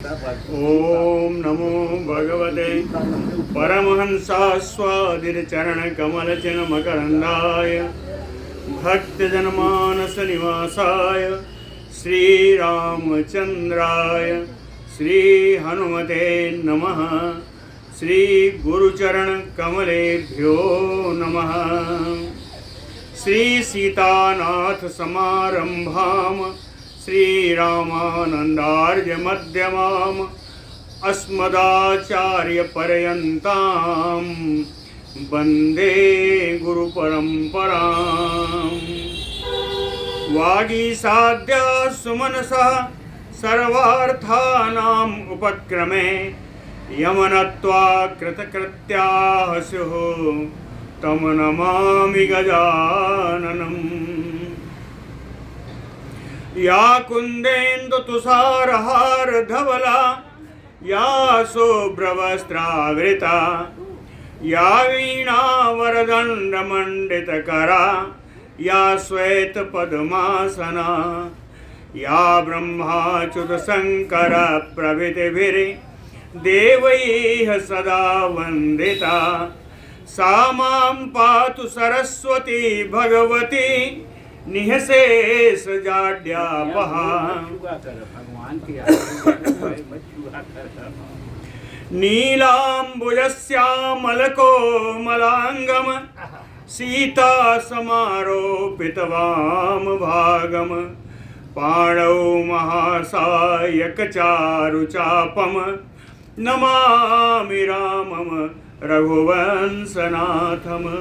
ओम नमो भगवते परमहंसास्वादिचरणकमलचिन्मकरन्दाय भक्तजनमानसनिवासाय श्रीरामचन्द्राय श्रीहनुमते नमः। श्रीगुरुचरणकमलेभ्यो नमः। श्रीसीतानाथसमारम्भाम् श्रीरामानन्दार्यमध्यमाम् अस्मदाचार्यपर्यन्ताम् वन्दे गुरुपरम्पराम्। वागीसाद्या सुमनसः सर्वार्थानाम् उपक्रमे यमनत्वा कृतकृत्याः स्युः तं नमामि गजाननम्। या कुन्देन्दुतुषारहारधवला या शुभ्रवस्त्रावृता या वीणावरदण्डमण्डितकरा या श्वेतपद्मासना या ब्रह्माच्युतशङ्करप्रभृतिभिर्देवैः सदा वन्दिता सा मां पातु सरस्वती भगवती निःशेष जाड्यापहा। नीलाम्बुजश्यामलकोमलाङ्गम् सीता समारोपितवामभागम् पाणौ महासायकचारुचापम् नमामि रामम् रघुवंशनाथम्।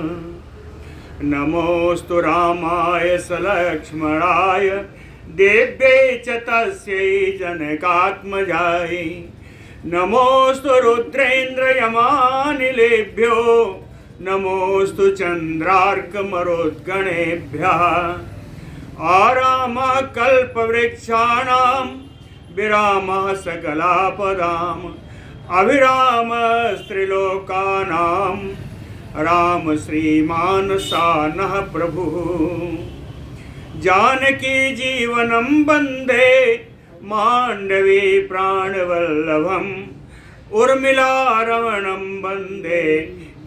नमोऽस्तु रामाय सलक्ष्मणाय देव्यै च तस्यै जनकात्मजायै। नमोऽस्तु रुद्रेन्द्रयमानिलेभ्यो नमोऽस्तु चन्द्रार्कमरुद्गणेभ्यः। आरामः कल्पवृक्षाणां विरामः सकलापदाम् अभिरामस्त्रिलोकानां राम श्रीमान सानः प्रभुः। जानकी जीवनं वन्दे माण्डवी प्राणवल्लभम् उर्मिलारमणं वन्दे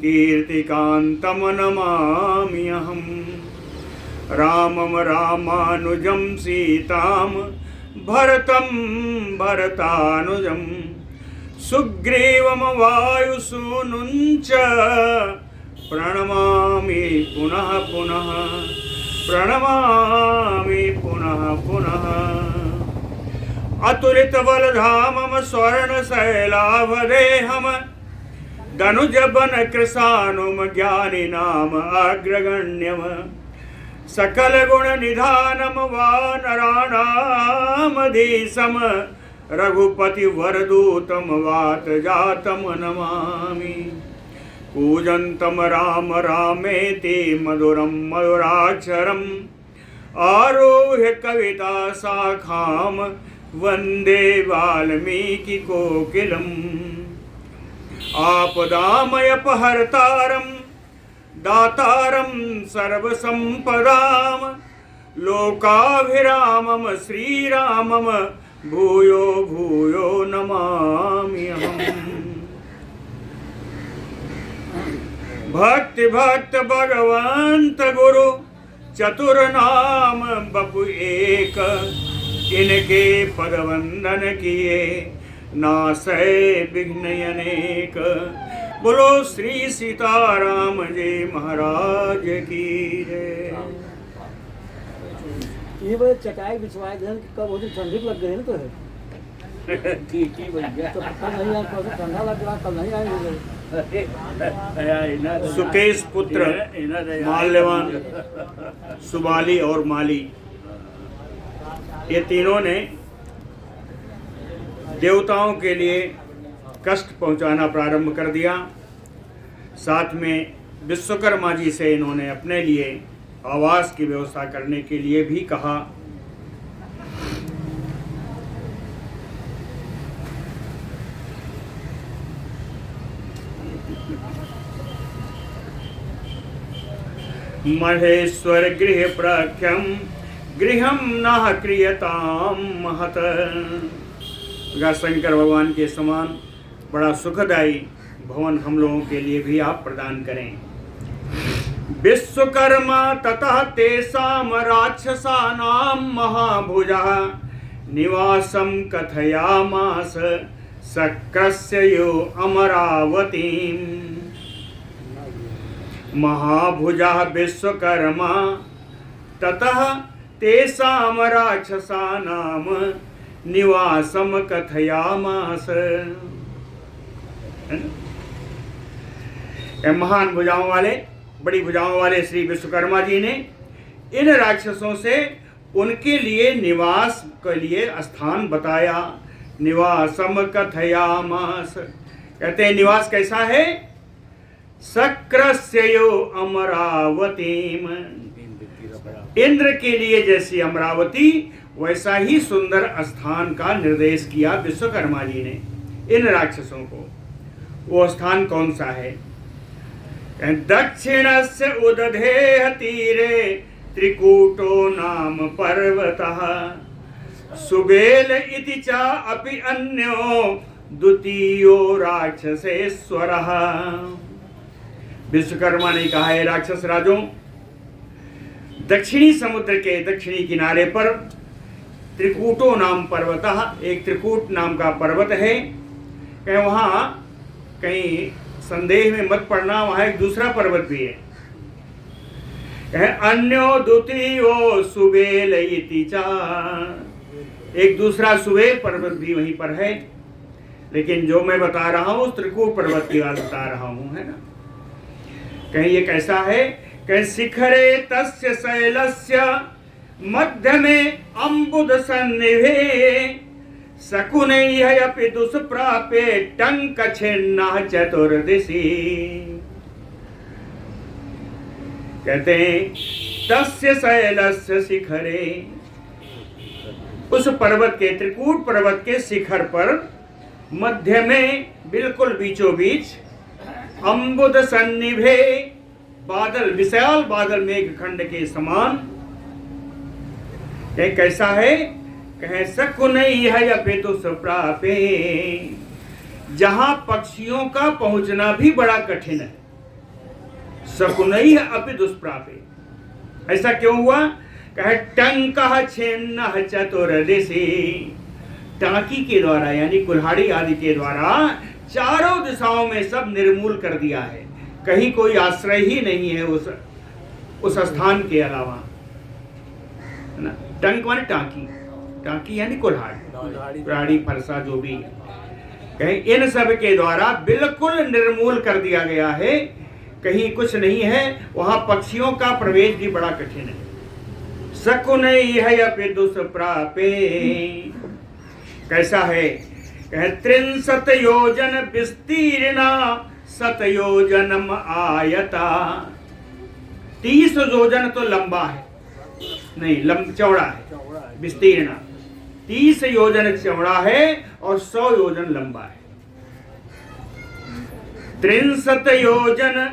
कीर्तिकान्तं नमामि अहम्। रामं रामानुजं सीतां भरतं भरतानुजं सुग्रीवं वायुसूनुं च प्रणमामि पुनः पुनः प्रणमामि पुनः पुनः। अतुलितबलधामं स्वर्णशैलाभदेहं दनुजवनकृशानुं ज्ञानिनाम् अग्रगण्यम् सकलगुणनिधानं वानराणामधीशं रघुपतिवरदूतं वातजातं नमामि। कूजन्तं राम रामेति मधुरं मधुराक्षरम् आरुह्य कविता शाखां वन्दे वाल्मीकिकोकिलम्। आपदामयपहर्तारं दातारं सर्वसम्पदां लोकाभिरामं श्रीरामं भूयो भूयो नमामि अहम्। भक्ति भक्त भगवंत गुरु चतुर नाम बपु एक इनके पद वंदन किए नासै विघ्न अनेक। बोलो श्री सीताराम जी महाराज की जय। ये बड़े चटाई बिछवाए थे कब वो ठंडी लग गई ना तो है ठीक ही बन गया। तो पता नहीं यार कब ठंडा लग रहा कल नहीं आएंगे। सुकेश पुत्र माल्यवान सुबाली और माली ये तीनों ने देवताओं के लिए कष्ट पहुंचाना प्रारंभ कर दिया। साथ में विश्वकर्मा जी से इन्होंने अपने लिए आवास की व्यवस्था करने के लिए भी कहा। महेश्वर गृह प्रख्यम गृहं नः क्रियतां महत अगर शंकर भगवान के समान बड़ा सुखदायी भवन हम लोगों के लिए भी आप प्रदान करें। विश्वकर्मा ततः तेषां राक्षसानां महाभुजः निवासं कथयामास शक्रस्य यो अमरावतीम्। महाभुजः विश्वकर्मा ततः तेषां राक्षसानां निवासम कथयामास। महान भुजाओं वाले, बड़ी भुजाओं वाले श्री विश्वकर्मा जी ने इन राक्षसों से उनके लिए निवास के लिए स्थान बताया। निवासम कथयामास, कहते हैं निवास कैसा है? शक्रस्यो अमरावतीम, इंद्र के लिए जैसी अमरावती वैसा ही सुंदर स्थान का निर्देश किया विश्वकर्मा जी ने इन राक्षसों को। वो स्थान कौन सा है? दक्षिणस्य उदधेह तीरे त्रिकूटो नाम पर्वतः सुबेल इति च अपि अन्यो द्वितीयो राक्षसेश्वरः। विश्वकर्मा ने कहा है राक्षस राजों, दक्षिणी समुद्र के दक्षिणी किनारे पर त्रिकूटो नाम पर्वतः, एक त्रिकूट नाम का पर्वत है। कहीं वहाँ कहीं संदेह में मत पड़ना, वहाँ एक दूसरा पर्वत भी है। अन्यो द्वितीयो सुबेल इति च, एक दूसरा सुबेल पर्वत भी वहीं पर है। लेकिन जो मैं बता रहा हूँ उस त्रिकूट पर्वत की बात बता रहा हूँ, है ना। कहीं ये कैसा है? कहीं शिखरे तस्य शैलस्य मध्य में अम्बुद सन्निभे शकुनैः अपि दुष्प्रापे टंक छिन्नः चतुर्दिशि। कहते हैं तस्य शैलस्य शिखरे, उस पर्वत के, त्रिकूट पर्वत के शिखर पर मध्य में बिल्कुल बीचों बीच अम्बुद सन्निभे, बादल, विशाल बादल मेघखंड के समान। ये कैसा है? कहे शकुनैः अपि दुष्प्रापे, जहां पक्षियों का पहुंचना भी बड़ा कठिन है। शकुनैः अपि दुष्प्रापे, ऐसा क्यों हुआ? कहे टंकः छिन्नः चतुर्दिशि, टांकी के द्वारा यानी कुल्हाड़ी आदि के द्वारा चारों दिशाओं में सब निर्मूल कर दिया है। कहीं कोई आश्रय ही नहीं है उस स्थान के अलावा, है ना। टंक माने टांकी, टांकी यानी कुल्हाड़ी, फरसा जो भी है, कहीं इन सब के द्वारा बिल्कुल निर्मूल कर दिया गया है। कहीं कुछ नहीं है, वहां पक्षियों का प्रवेश भी बड़ा कठिन है। शकुनैः अपि दुष्प्रापे, कैसा है? कहे 63 योजन विस्तीर्णा शतयोजनम आयता। 30 योजन तो लंबा है, नहीं चौड़ा है, विस्तीर्ण 30 योजन चौड़ा है और 100 योजन लंबा है। 63 योजन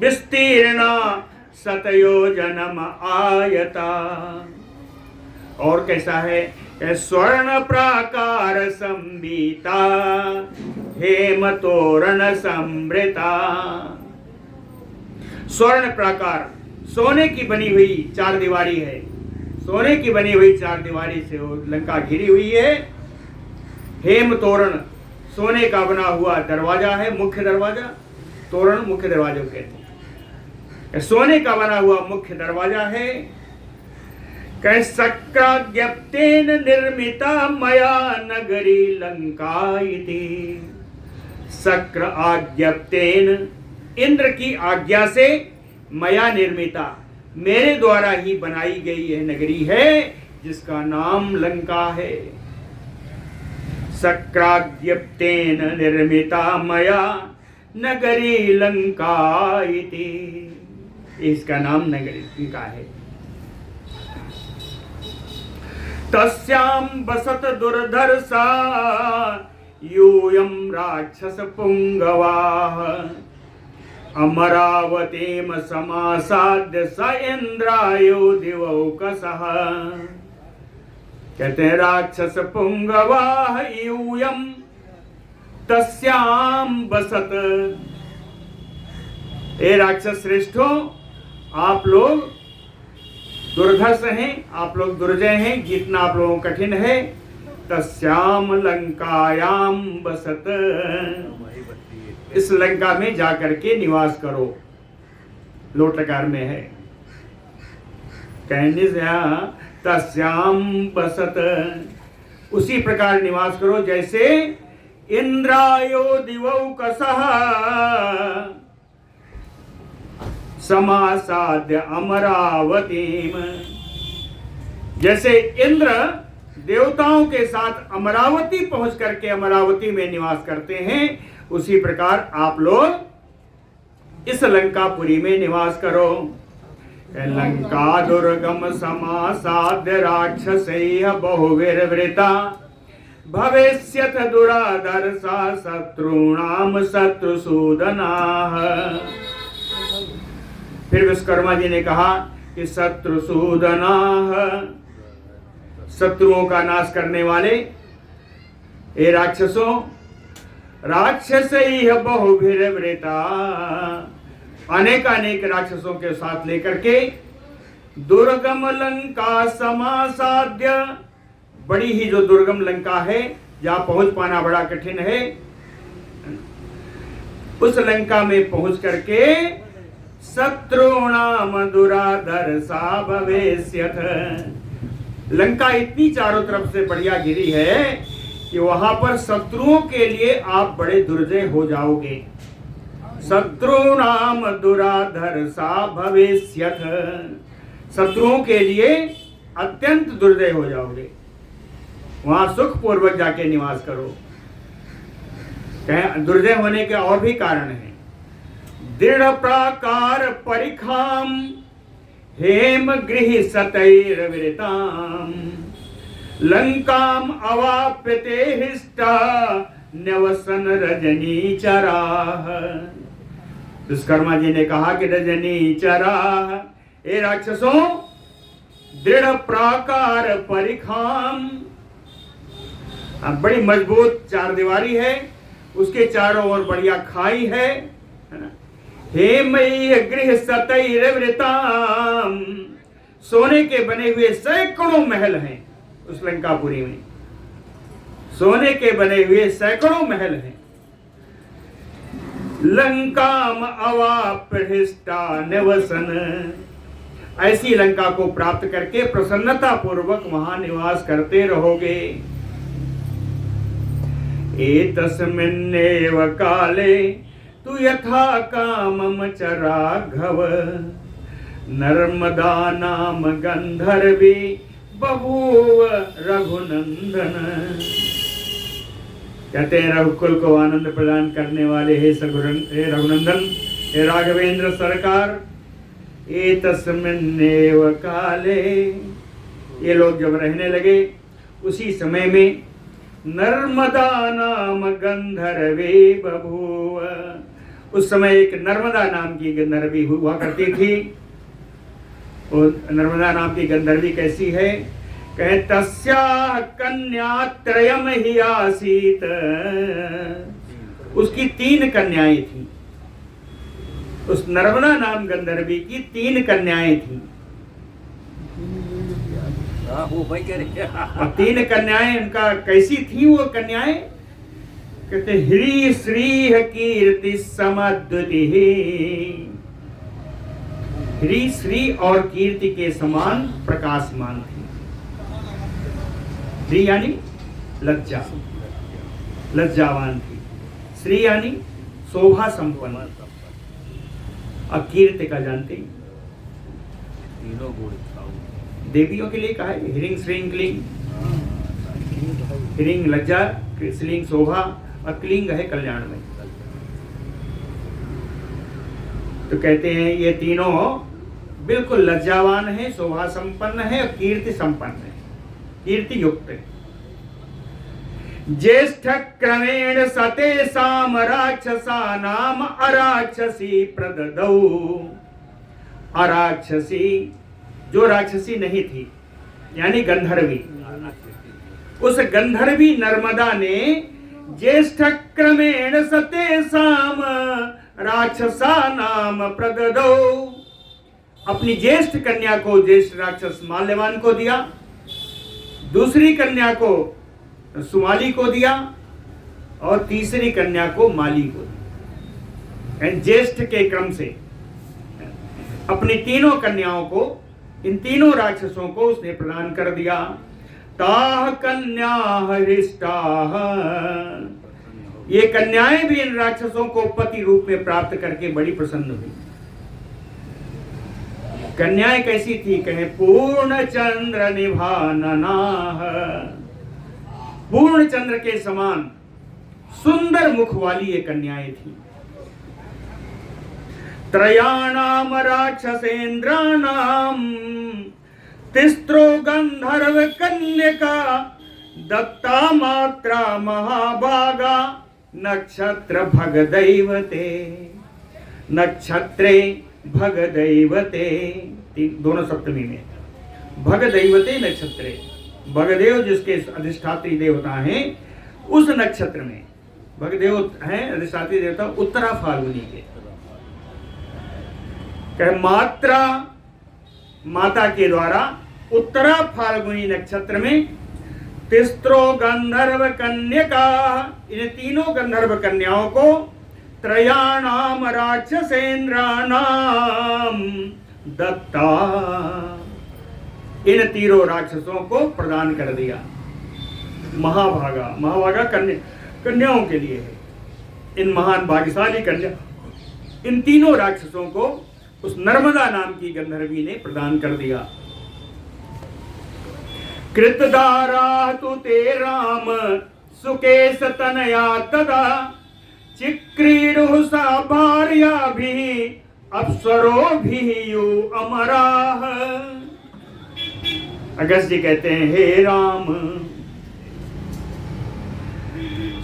विस्तीर्ण शतयोजनम आयता। और कैसा है? स्वर्ण प्राकार संबीता हेम तोरण समृता। स्वर्ण प्राकार, सोने की बनी हुई चार दीवारी है, सोने की बनी हुई चार दीवारी से वो लंका घिरी हुई है। हेम तोरण, सोने का बना हुआ दरवाजा है, मुख्य दरवाजा, तोरण मुख्य दरवाजे को कहते हैं। सोने का बना हुआ मुख्य दरवाजा है। कह शक्राज्ञप्तेन निर्मिता मया नगरी लंका इति। शक्र आज्ञप्तेन, इंद्र की आज्ञा से, मया निर्मिता, मेरे द्वारा ही बनाई गई यह नगरी है जिसका नाम लंका है। शक्राज्ञप्तेन निर्मिता मया नगरी लंका इति, इसका नाम नगरी लंका है। तस्याम बसत दुर्धर्षा यूयम राक्षस पुंगवाः अमरावतीम समासाद्य स इंद्रायो दिवौकसः। कहते हैं राक्षस पुंगवाह यूयम तस्याम बसत। ए राक्षस श्रेष्ठो, आप लोग दुर्धर्ष हैं, आप लोग दुर्जय हैं, जीतना आप लोगों को कठिन है। तस्याम लंकायाम बसत, इस लंका में जाकर के निवास करो। लोटकार में है, कहने से तस्याम बसत, उसी प्रकार निवास करो जैसे इंद्रायो दिवौकसः समासाद्य अमरावतीम। जैसे इंद्र देवताओं के साथ अमरावती पहुंच करके अमरावती में निवास करते हैं, उसी प्रकार आप लोग इस लंकापुरी में निवास करो। लंका दुर्गम समासाद्य राक्षसैः बहुविर्वृता भविष्यथ दुरादर्शा शत्रूणाम शत्रुसूदनाः। फिर विश्वकर्मा जी ने कहा कि शत्रुसूदनाः, शत्रुओं का नाश करने वाले, ए राक्षसों, राक्षसैः बहुभिर्वृता, अनेक अनेक राक्षसों के साथ लेकर के दुर्गम लंका समासाद्य, बड़ी ही जो दुर्गम लंका है जहां पहुंच पाना बड़ा कठिन है, उस लंका में पहुंच करके शत्रुणाम दुरादर्शा भवेष्यथ। लंका इतनी चारों तरफ से बढ़िया घिरी है कि वहां पर शत्रुओं के लिए आप बड़े दुर्जय हो जाओगे। शत्रुणाम दुराधर्षा भवेष्यथ, शत्रुओं के लिए अत्यंत दुर्जय हो जाओगे। वहां सुख पूर्वक जाके निवास करो। दुर्जय होने के और भी कारण हैं। दृढ़ प्राकार परिखाम हेम गृह सतैर्विरताम लंकाम अवाप्यते हृष्टा न्यवसन रजनी चराह। विश्वकर्मा जी ने कहा कि रजनी चराह, ए राक्षसों, दृढ़ प्राकार परिखाम, बड़ी मजबूत चार दीवारी है, उसके चारों ओर बढ़िया खाई है। हेमय गृह सतैर्वृताम, सोने के बने हुए सैकड़ों महल हैं उस लंकापुरी में, सोने के बने हुए सैकड़ों महल हैं। लंकाम अवाप्यहृष्टा निवसन, ऐसी लंका को प्राप्त करके प्रसन्नता पूर्वक वहां निवास करते रहोगे। एतस्मिन्नेव काले तु यथा कामम च राघव नर्मदा नाम गंधर्वी बभूव रघुनंदन। कहते हैं रघुकुल को आनंद प्रदान करने वाले हे रघुनंदन, हे राघवेंद्र सरकार, एतस्मिन्नेव काले, ये लोग जब रहने लगे उसी समय में नर्मदा नाम गंधर्वी बभूव, उस समय एक नर्मदा नाम की गंधर्वी हुआ करती थी। और नर्मदा नाम की गंधर्वी कैसी है? कहे तस्या कन्या त्रयम ही आसीत, उसकी 3 कन्याएं थी। उस नर्मदा नाम गंधर्वी की 3 कन्याएं थी। और 3 कन्याएं उनका कैसी थी वो कन्याएं? कहते ह्री श्री कीर्ति समद्युति, ह्री श्री और कीर्ति के समान प्रकाशमान थी। ह्री यानी लज्जा, लज्जावान थी। श्री यानी शोभा संपन्न, और कीर्ति का जानते तीनों गुण देवियों के लिए कहा है। ह्रीं श्रीं क्लीं, ह्रीं लज्जा, श्रीं शोभा, और क्लीं है कल्याणमय। तो कहते हैं ये तीनों बिल्कुल लज्जावान है, शोभा संपन्न है और कीर्ति संपन्न है, कीर्ति युक्त है। ज्येष्ठ क्रमेण सतेषाम राक्षसानाम अराक्षसी प्रददौ, अराक्षसी जो राक्षसी नहीं थी, यानी गंधर्वी। उस गंधर्वी नर्मदा ने ज्येष्ठ क्रमेण सतेषाम राक्षसा नाम प्रददौ, अपनी ज्येष्ठ कन्या को ज्येष्ठ राक्षस माल्यवान को दिया, दूसरी कन्या को सुमाली को दिया और तीसरी कन्या को माली को दिया। ज्येष्ठ के क्रम से अपनी तीनों कन्याओं को, इन तीनों राक्षसों को उसने प्रदान कर दिया। ताह कन्या हरिष्टाः, ये कन्याएं भी इन राक्षसों को पति रूप में प्राप्त करके बड़ी प्रसन्न हुई। कन्याएं कैसी थी? कहे पूर्ण चंद्र निभाननाः, पूर्ण चंद्र के समान सुंदर मुख वाली ये कन्याएं थी। त्रयाणाम राक्षसेन्द्राणाम तिस्रो गंधर्व कन्यका दत्ता मात्रा महाभागा नक्षत्र भगदैवते, नक्षत्रे भगदैवते, दोनों सप्तमी में भगदैवते नक्षत्रे, भगदेव जिसके अधिष्ठात्री देवता हैं उस नक्षत्र में, भगदेव हैं अधिष्ठात्री देवता उत्तरा फाल्गुनी के। कहे मात्रा, माता के द्वारा उत्तरा फाल्गुनी नक्षत्र में तिस्रो गंधर्व कन्यका, इन तीनों गंधर्व कन्याओं को त्रयाणाम राक्षसेन्द्राणाम दत्ता, इन तीनों राक्षसों को प्रदान कर दिया। महाभागा, महाभागा कन्याओं के लिए है। इन महान भाग्यशाली कन्या, इन तीनों राक्षसों को उस नर्मदा नाम की गंधर्वी ने प्रदान कर दिया। कृतदारा तु ते राम सुकेश तनया तदा चिक्रीडुः सा भार्याभिः अप्सरोभिः यु अमराः। अगस्त जी कहते हैं, हे राम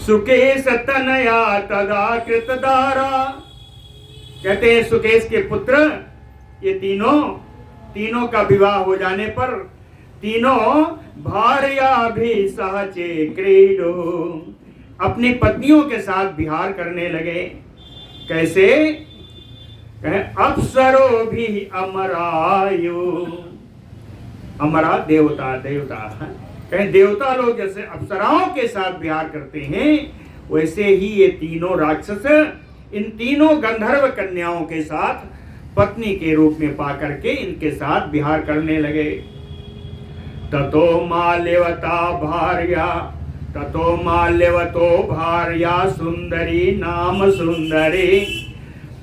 सुकेश तनया तदा कृतदारा, कहते हैं सुकेश के पुत्र ये तीनों का विवाह हो जाने पर तीनों भार्या भी सहचे क्रीडो, अपनी पत्नियों के साथ विहार करने लगे। कैसे? कहे अप्सरो भी अमरायु, अमरा देवता, देवता है। कहे देवता लोग जैसे अप्सराओं के साथ विहार करते हैं वैसे ही ये तीनों राक्षस इन तीनों गंधर्व कन्याओं के साथ पत्नी के रूप में पा करके इनके साथ विहार करने लगे। ततो माल्यवतो भार्या सुंदरी नाम सुंदरी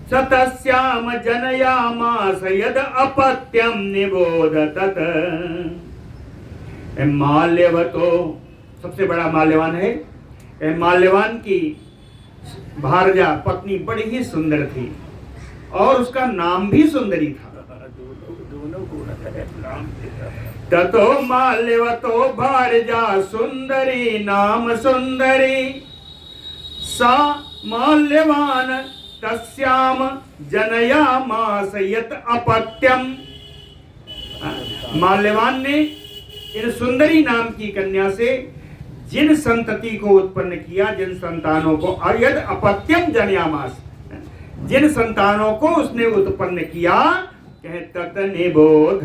सतस्याम जनयामास यद अपत्यम निबोध तत। माल्यवतो सबसे बड़ा माल्यवान है। माल्यवान की भार्या पत्नी बड़ी ही सुंदर थी और उसका नाम भी सुंदरी था। ततो माल्यवतो भार्या सुंदरी नाम सुंदरी सा माल्यवान तस्याम जनयामास यत अपत्यम। माल्यवान ने इन सुंदरी नाम की कन्या से जिन संतति को उत्पन्न किया, जिन संतानों को, और यद अपत्यम जनयामास, जिन संतानों को उसने उत्पन्न किया, कहे तत निबोध,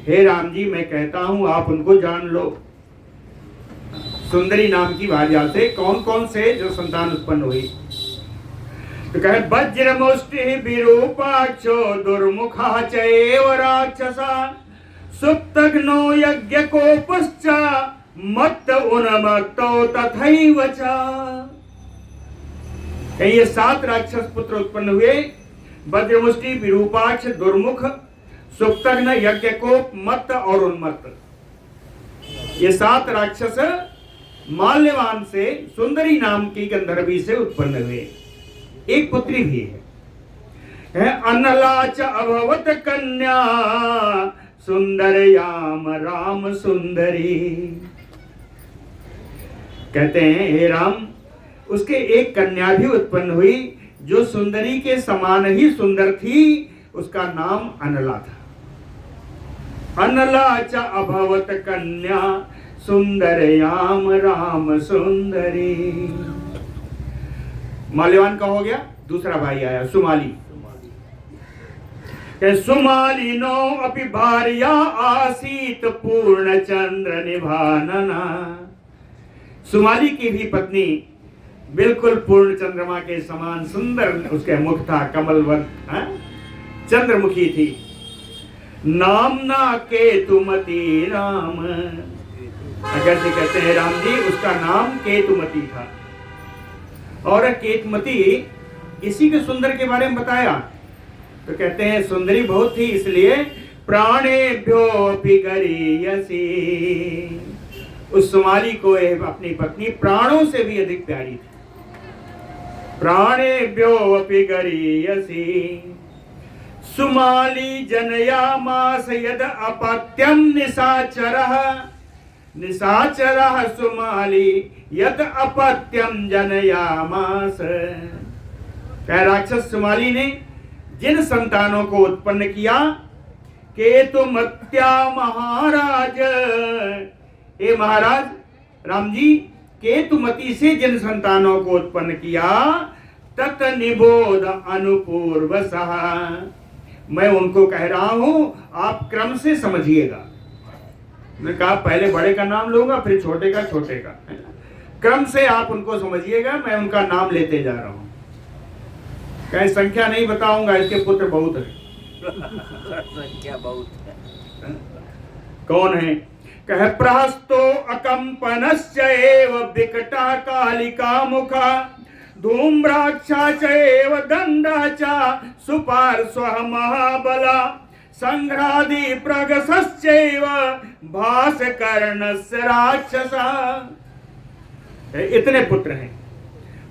हे राम जी मैं कहता हूं आप उनको जान लो। सुंदरी नाम की भार्या से कौन कौन से जो संतान उत्पन्न हुई? तो कहे वज्र मुष्टि विरूपाक्षो दुर्मुखा चैव राक्षसा सुप्तग्नो यज्ञ कोपश्चा मत्त उन्मत्तो तथैव च। ये 7 राक्षस पुत्र उत्पन्न हुए, वज्रमुष्टि विरूपाक्ष दुर्मुख सुप्तग्न यज्ञकोप मत्त और उन्मत्त। ये 7 राक्षस माल्यवान से सुंदरी नाम की गंधर्वी से उत्पन्न हुए। एक पुत्री भी है। अनला च अभवत कन्या सुंदरयाम राम सुंदरी। कहते हैं हे राम उसके एक कन्या भी उत्पन्न हुई जो सुंदरी के समान ही सुंदर थी, उसका नाम अनला था। अनला च अभवत कन्या सुंदरयाम राम सुंदरी। माल्यवान का हो गया, दूसरा भाई आया सुमाली। सुमाली नो अपि भार्या आसीत पूर्ण चंद्र निभानना। सुमाली की भी पत्नी बिल्कुल पूर्ण चंद्रमा के समान सुंदर उसके मुख था, कमलवत चंद्रमुखी थी। नामना केतुमती राम। अगर से कहते हैं राम जी, उसका नाम केतुमती था। और केतुमती इसी के सुंदर के बारे में बताया तो कहते हैं सुंदरी बहुत थी, इसलिए प्राणेभ्योऽपि गरीयसी। उस सुमाली को अपनी पत्नी प्राणों से भी अधिक प्यारी थी। प्राणेभ्योऽपि गरीयसी। सुमाली जनयामास यद अपत्यम निशाचरः। निशाचरः सुमाली यद अपत्यम जनयामास। राक्षस सुमाली ने जिन संतानों को उत्पन्न किया, केतुमत्या महाराज, हे महाराज राम जी, केतुमती से जिन संतानों को उत्पन्न किया, तत निबोध अनुपूर्वसः। मैं उनको कह रहा हूं, आप क्रम से समझिएगा। मैं कहा पहले बड़े का नाम लूंगा, फिर छोटे का, छोटे का। क्रम से आप उनको समझिएगा, मैं उनका नाम लेते जा रहा हूं। कहीं संख्या नहीं बताऊंगा, इसके पुत्र बहुत है। संख्या बहुत है। कौन है? कह प्रहस्तो अकंपनश्चैव विकटः कालिका मुखा। धूम्राक्षा चैव गंधः च सुपार्श्वः महाबला। संघ्रादि प्रगसश्चैव भासकर्णस्य राक्षसा। इतने पुत्र हैं।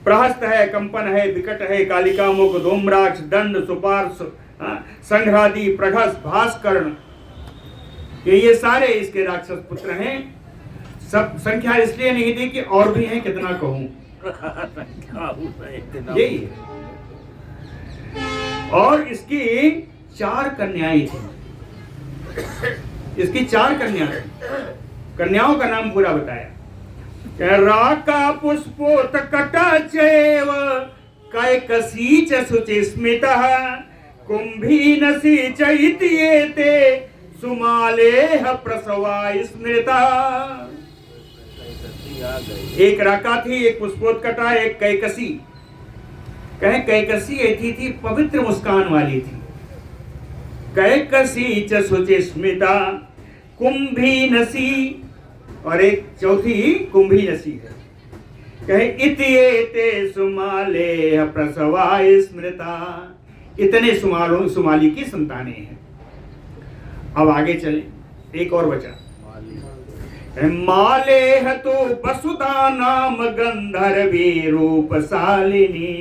प्रहस्त है, कंपन है, विकट है, कालिका मुख, धूम्राक्ष, दंड, सुपार्श्व, संघ्रादि, प्रघस, भास्कर्ण, ये सारे इसके राक्षस पुत्र हैं। सब संख्या इसलिए नहीं दी कि और भी हैं, कितना कहूं। यही है। और इसकी 4 कन्याएं थी। इसकी 4 कन्याएं, कन्याओं का नाम पूरा बताया। राका पुष्पोत्कटा चैव कैकसी च शुचिस्मितः। कुंभीनसी च इत्येते सुमालेह प्रसवा स्मृता। एक राका थी, एक पुष्पोत्कटा, एक कैकसी। कहे कैकसी ऐसी थी, पवित्र मुस्कान वाली थी। कैकसी च शुचिस्मिता। कुंभीनसी, और एक चौथी कुंभीनसी है। कहे इत्येते सुमालेह प्रसवा स्मृता। इतने सुमाली की संतानें हैं। अब आगे चले, एक और बचा। मालेह तो वसुधा नाम गंधर्वी रूपशालिनी।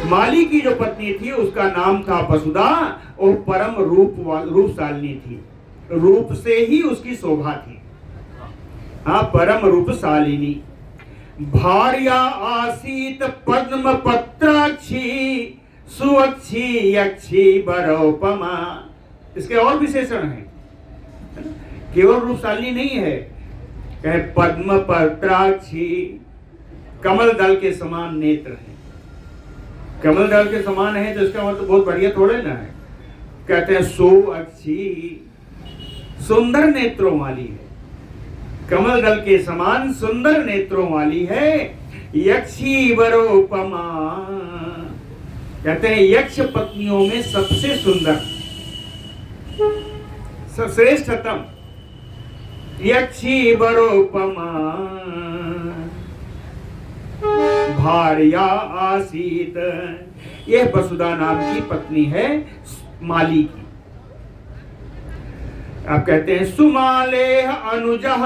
माली की जो पत्नी थी उसका नाम था वसुधा, और परम रूपशालिनी थी। रूप से ही उसकी शोभा थी। हाँ, परम रूपशालिनी। भार्या आसीत पद्म पत्राक्षी सुअक्षी यक्षी बरोपमा। इसके और विशेषण हैं, केवल रूपशालिनी नहीं है। कहे पद्म पत्राक्षी, कमल दल के समान नेत्र है। कमल दल के समान है तो इसका मतलब बहुत बढ़िया थोड़े ना है। कहते हैं सुअक्षी, सुंदर नेत्रों वाली है। कमल दल के समान सुंदर नेत्रों वाली है। यक्षी वरोपमा, कहते हैं यक्ष पत्नियों में सबसे सुंदर, श्रेष्ठतम। यक्षी वरोपमा भार्या आसीत। यह वसुधा नाम की पत्नी है माली की। आप कहते हैं सुमालेह अनुजः।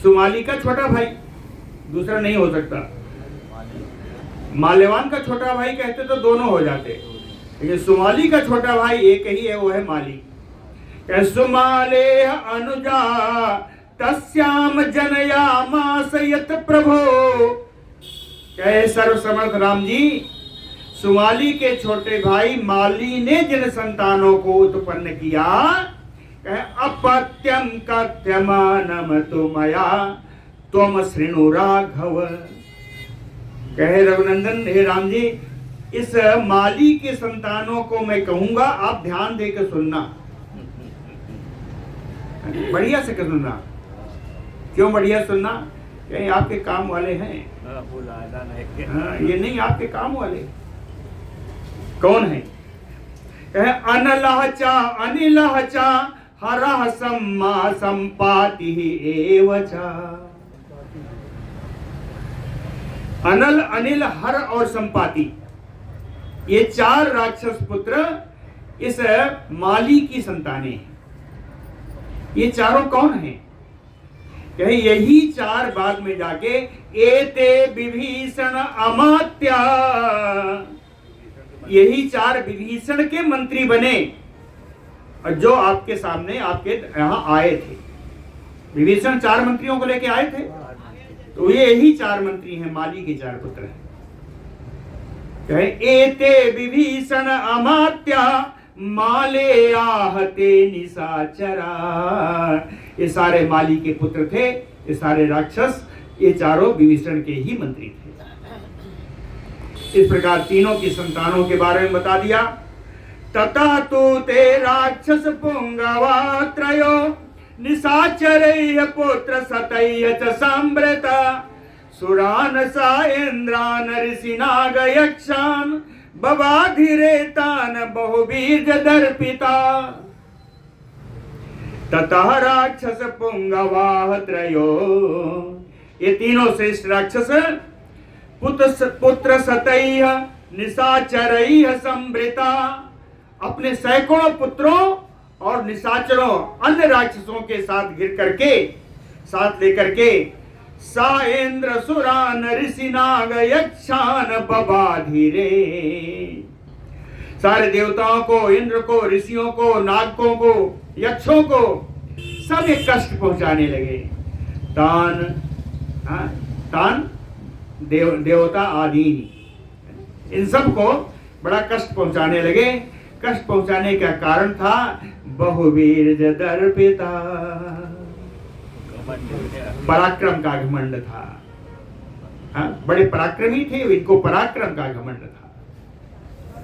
सुमाली का छोटा भाई, दूसरा नहीं हो सकता। माल्यवान का छोटा भाई कहते तो दोनों हो जाते, लेकिन सुमाली का छोटा भाई एक ही है, वो है माली। सुमालेह अनुजा तस्याम जनयामास यत प्रभो। कहे सर्वसमर्थ राम जी, सुमाली के छोटे भाई माली ने जिन संतानों को उत्पन्न किया, अपत्यम कथ्यमानम तुमया त्वम श्रृणु राघव। कहे रघुनंदन, हे राम जी, इस माली के संतानों को मैं कहूंगा, आप ध्यान देकर सुनना, बढ़िया से सुनना। क्यों बढ़िया सुनना? कहीं आपके काम वाले हैं? ये नहीं, आपके काम वाले कौन है? अनलहचा अनिलहचा हरह सम्मा संपाति एवचा। अनल, अनिल, हर और संपाति, ये चार राक्षस पुत्र इस माली की संतानें हैं। ये चारों कौन हैं? कहे यही चार बाद में जाके एते विभीषण अमात्या, यही चार विभीषण के मंत्री बने, और जो आपके सामने आपके यहां आए थे। विभीषण चार मंत्रियों को लेके आए थे, तो ये यही चार मंत्री हैं, माली के चार पुत्र हैं। कहे एते विभीषण अमात्या माले आहते निशाचरा। ये सारे माली के पुत्र थे, ये सारे राक्षस, ये चारों विभीषण के ही मंत्री थे। इस प्रकार तीनों की संतानों के बारे में बता दिया। तथा तो ते राक्षस पुंगवा त्रयो निशाचरैः पुत्र सतैः च संवृता सुरानसा इंद्रान ऋषिनाग यक्षान बबाधिरेतान बहुबीज दर्पिता। ततः राक्षस पुंगवाः त्रयो, ये तीनों श्रेष्ठ राक्षस पुत्र सतैः निशाचरैः संवृता, अपने सैकड़ों पुत्रों और निशाचरों अन्य राक्षसों के साथ घिर करके, साथ लेकर के सा इंद्र सुरान ऋषिनाग यक्षान बबाधिरे, सारे देवताओं को, इंद्र को, ऋषियों को, नागों को, यक्षों को सब एक कष्ट पहुंचाने लगे। तान देवता आदि, इन सब को बड़ा कष्ट पहुंचाने लगे। कष्ट पहुंचाने का कारण था बहुवीर दर्पिता, पराक्रम का घमंड था। बड़े पराक्रमी थे, इनको पराक्रम का घमंड था,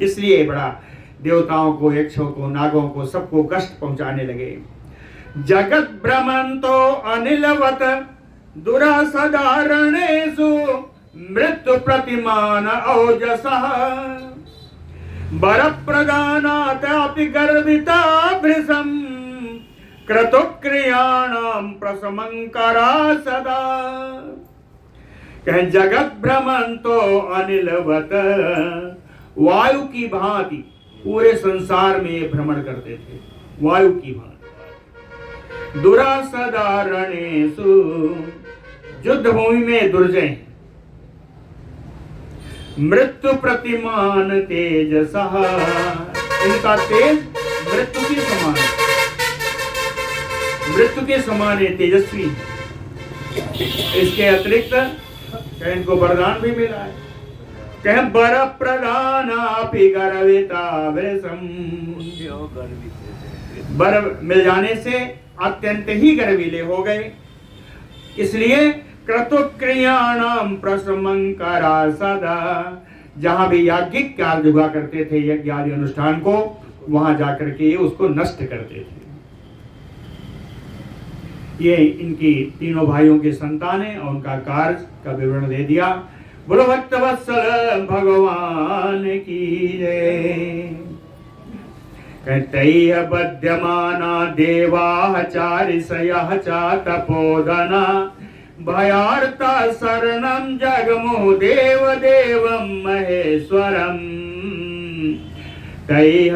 इसलिए बड़ा देवताओं को, यक्षों को, नागों को, सबको कष्ट पहुंचाने लगे। जगत भ्रमंतो अनिलवत दुरासदारणेषु मृत्यु प्रतिमान औजसः वर प्रदानात् अपि गर्विता भृशं क्रतुक्रियाणां प्रसमंकरा सदा। कहें जगत भ्रमंतो अनिलवत, वायु की भांति पूरे संसार में ये भ्रमण करते थे, वायु की भांति। दुरासदारणेषु, युद्ध भूमि में दुर्जय, मृत्यु प्रतिमान तेजसः, इनका तेज मृत्यु के समान, मृत्यु के समान है, तेजस्वी है। इसके अतिरिक्त इनको वरदान भी मिला है। कहें वर प्रदानापि गर्विता वृषम्, वर मिल जाने से अत्यंत ही गर्वीले हो गए, इसलिए क्रतुक्रियाणाम प्रसमंकरा सदा, जहां भी याज्ञिक कार्य हुआ करते थे, यज्ञ आदि अनुष्ठान को, वहां जाकर के उसको नष्ट करते थे। ये इनकी तीनों भाइयों के संतान और उनका कार्य का विवरण दे दिया। बोलो भक्तवत्सल भगवान की जय। तैः बध्यमाना देवाः चारिषयः च तपोधना भयार्ता शरणं जगमुः देवदेवं महेश्वरम्। तैः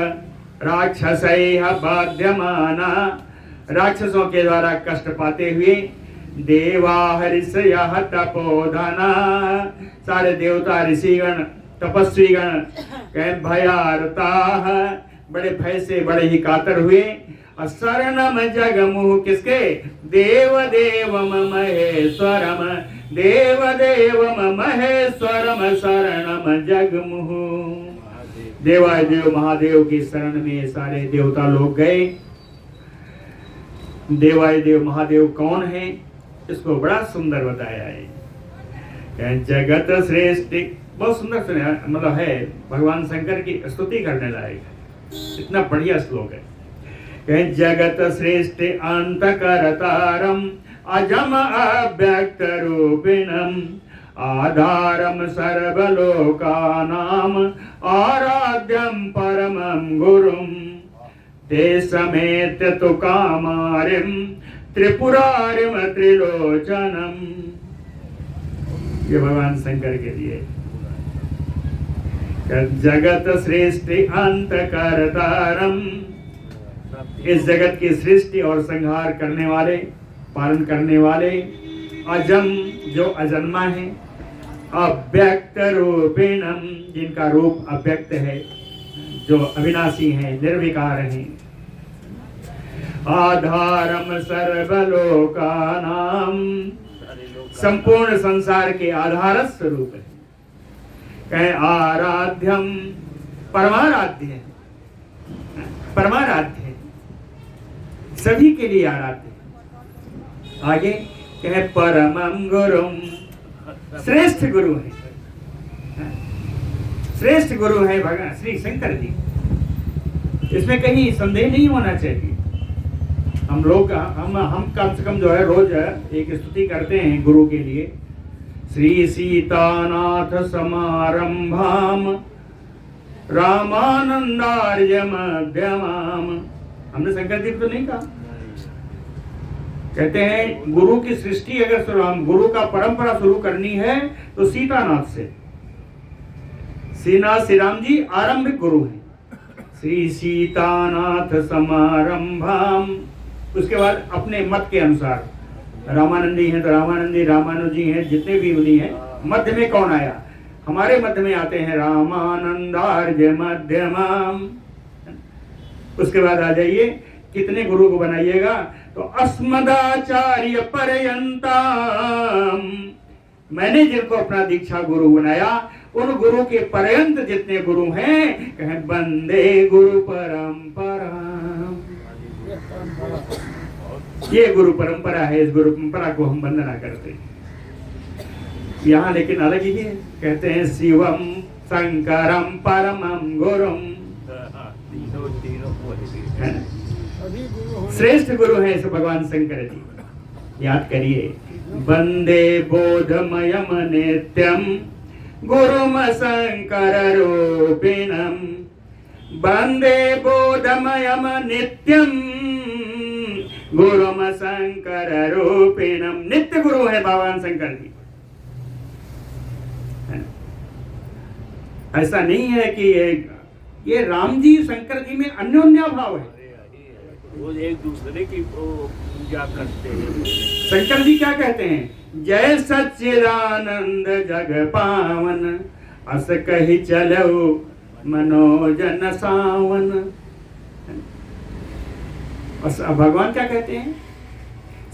राक्षसैः बाध्यमाना, राक्षसों के द्वारा कष्ट पाते हुए, देवाः ऋषयः तपोधना, सारे देवता ऋषिगण तपस्वीगण कहें भयार्ताः, बड़े भय से बड़े ही कातर हुए। शरणम जगमुः, किसके? देवदेवम महेश्वरम, देवदेवम महेश्वरम शरणम जगमुः। देवादिदेव महादेव की शरण में सारे देवता लोग गए। देवादिदेव महादेव कौन है, इसको बड़ा सुंदर बताया है। जगत श्रेष्ठ, बहुत सुंदर सुना, मतलब है भगवान शंकर की स्तुति करने लायक, इतना बढ़िया श्लोक है। जगत श्रेष्ठ अंत करतारम अजम अव्यक्त रूपिणम आधारम सर्वलोकानाम आराध्यम परमं गुरुम ते समेत तु कामारिम त्रिपुरारिम त्रिलोचनम। ये भगवान शंकर के लिए। जगत श्रेष्ठ अंत करतारम, इस जगत की सृष्टि और संहार करने वाले, पालन करने वाले, अजम जो अजन्मा है, अव्यक्त रूपिणम जिनका रूप अव्यक्त है, जो अविनाशी है, निर्विकार है, आधारम सर्वलोकानाम संपूर्ण संसार के आधार स्वरूप है। कहे आराध्यम परमाराध्य है, परमाराध्य है, सभी के लिए आराध्य। आगे कहे परमं गुरुम, श्रेष्ठ गुरु है, श्रेष्ठ गुरु है भगवान श्री शंकर जी। इसमें कहीं संदेह नहीं होना चाहिए। हम लोग हम कम से कम जो है रोज एक स्तुति करते हैं गुरु के लिए। श्री सीतानाथ समारंभाम रामानंदार्य मध्यमाम। हमने शंकर जी तो नहीं कहा, कहते हैं गुरु की सृष्टि अगर गुरु का परंपरा शुरू करनी है तो सीतानाथ से। श्रीनाथ श्री राम जी आरंभिक गुरु हैं। श्री सीतानाथ समारंभाम, उसके बाद अपने मत के अनुसार रामानंदी हैं तो रामानंदी, रामानुजी हैं, जितने भी मुनि हैं। मध्य में कौन आया? हमारे मध्य में आते हैं रामानंदार्य मध्यमाम। उसके बाद आ जाइए, कितने गुरु को बनाइएगा? तो अस्मदाचार्य पर्यंतम, मैंने जिनको अपना दीक्षा गुरु बनाया उन गुरु के पर्यंत जितने गुरु हैं, कहें वंदे गुरु परंपरा। ये गुरु परंपरा है, इस गुरु परंपरा को हम वंदना करते हैं। यहाँ लेकिन अलग ही है, कहते हैं शिवम शंकरम परमं गुरुम। श्रेष्ठ गुरु है इस भगवान शंकर जी, याद करिए। वंदे बोधमयम नित्यम गुरुम शंकर रूपिणम, वंदे बोधमयम नित्यम गुरुम शंकर रूपिणम। नित्य गुरु है भगवान शंकर जी। ऐसा नहीं है कि ये राम जी शंकर जी में अन्योन्या भाव है, वो एक दूसरे की पूजा करते हैं। शंकर जी क्या कहते हैं? जय सच्चिदानंद जग पावन, अस कही चलो मनोजन सावन। भगवान क्या कहते हैं?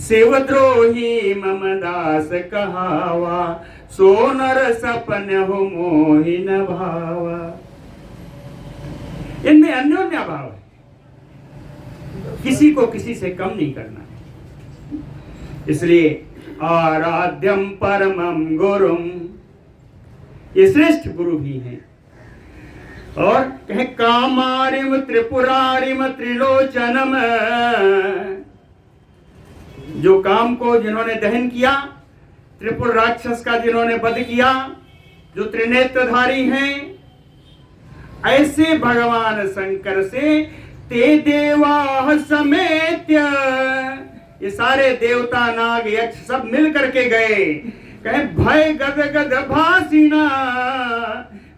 शिवद्रोही मम दास कहावा, सोनर सपन हो मोहिन भावा। इनमें अन्योन्या भाव है, किसी को किसी से कम नहीं करना है। इसलिए आराध्यम परमं गुरुम, ये श्रेष्ठ गुरु भी हैं। और कहे कामारिम त्रिपुरारिम त्रिलोचनम, जो काम को जिन्होंने दहन किया, त्रिपुर राक्षस का जिन्होंने वध किया, जो त्रिनेत्रधारी हैं, ऐसे भगवान शंकर से ते देवा समेत्य, ये सारे देवता नाग यक्ष सब मिल करके गए। कहे भय गद गद भासीना,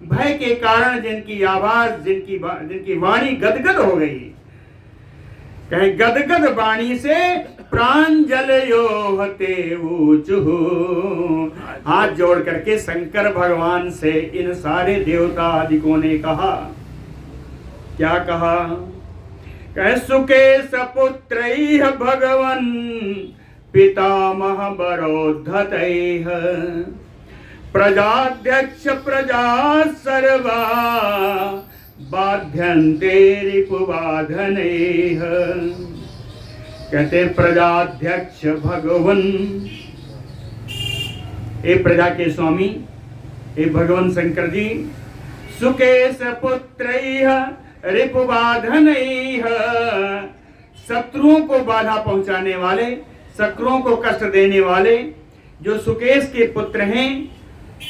भय के कारण जिनकी आवाज, जिनकी वाणी गदगद हो गई। कहे गदगद वाणी से प्रांजल योहते ऊचुहु, हाथ जोड़ करके शंकर भगवान से इन सारे देवता आदिकों ने कहा। क्या कहा? कहे सुकेश पुत्रैः भगवन् पितामह बरोद्धतैः, प्रजाध्यक्ष प्रजा सर्वा बाध्यन्ते रिपुबाधनैः। कहते प्रजाध्यक्ष भगवन, ए प्रजा के स्वामी, ए भगवान शंकर जी, सुकेश पुत्रैः रिपुबाधनैः, शत्रुओं को बाधा पहुंचाने वाले, शत्रुओं को कष्ट देने वाले जो सुकेश के पुत्र हैं,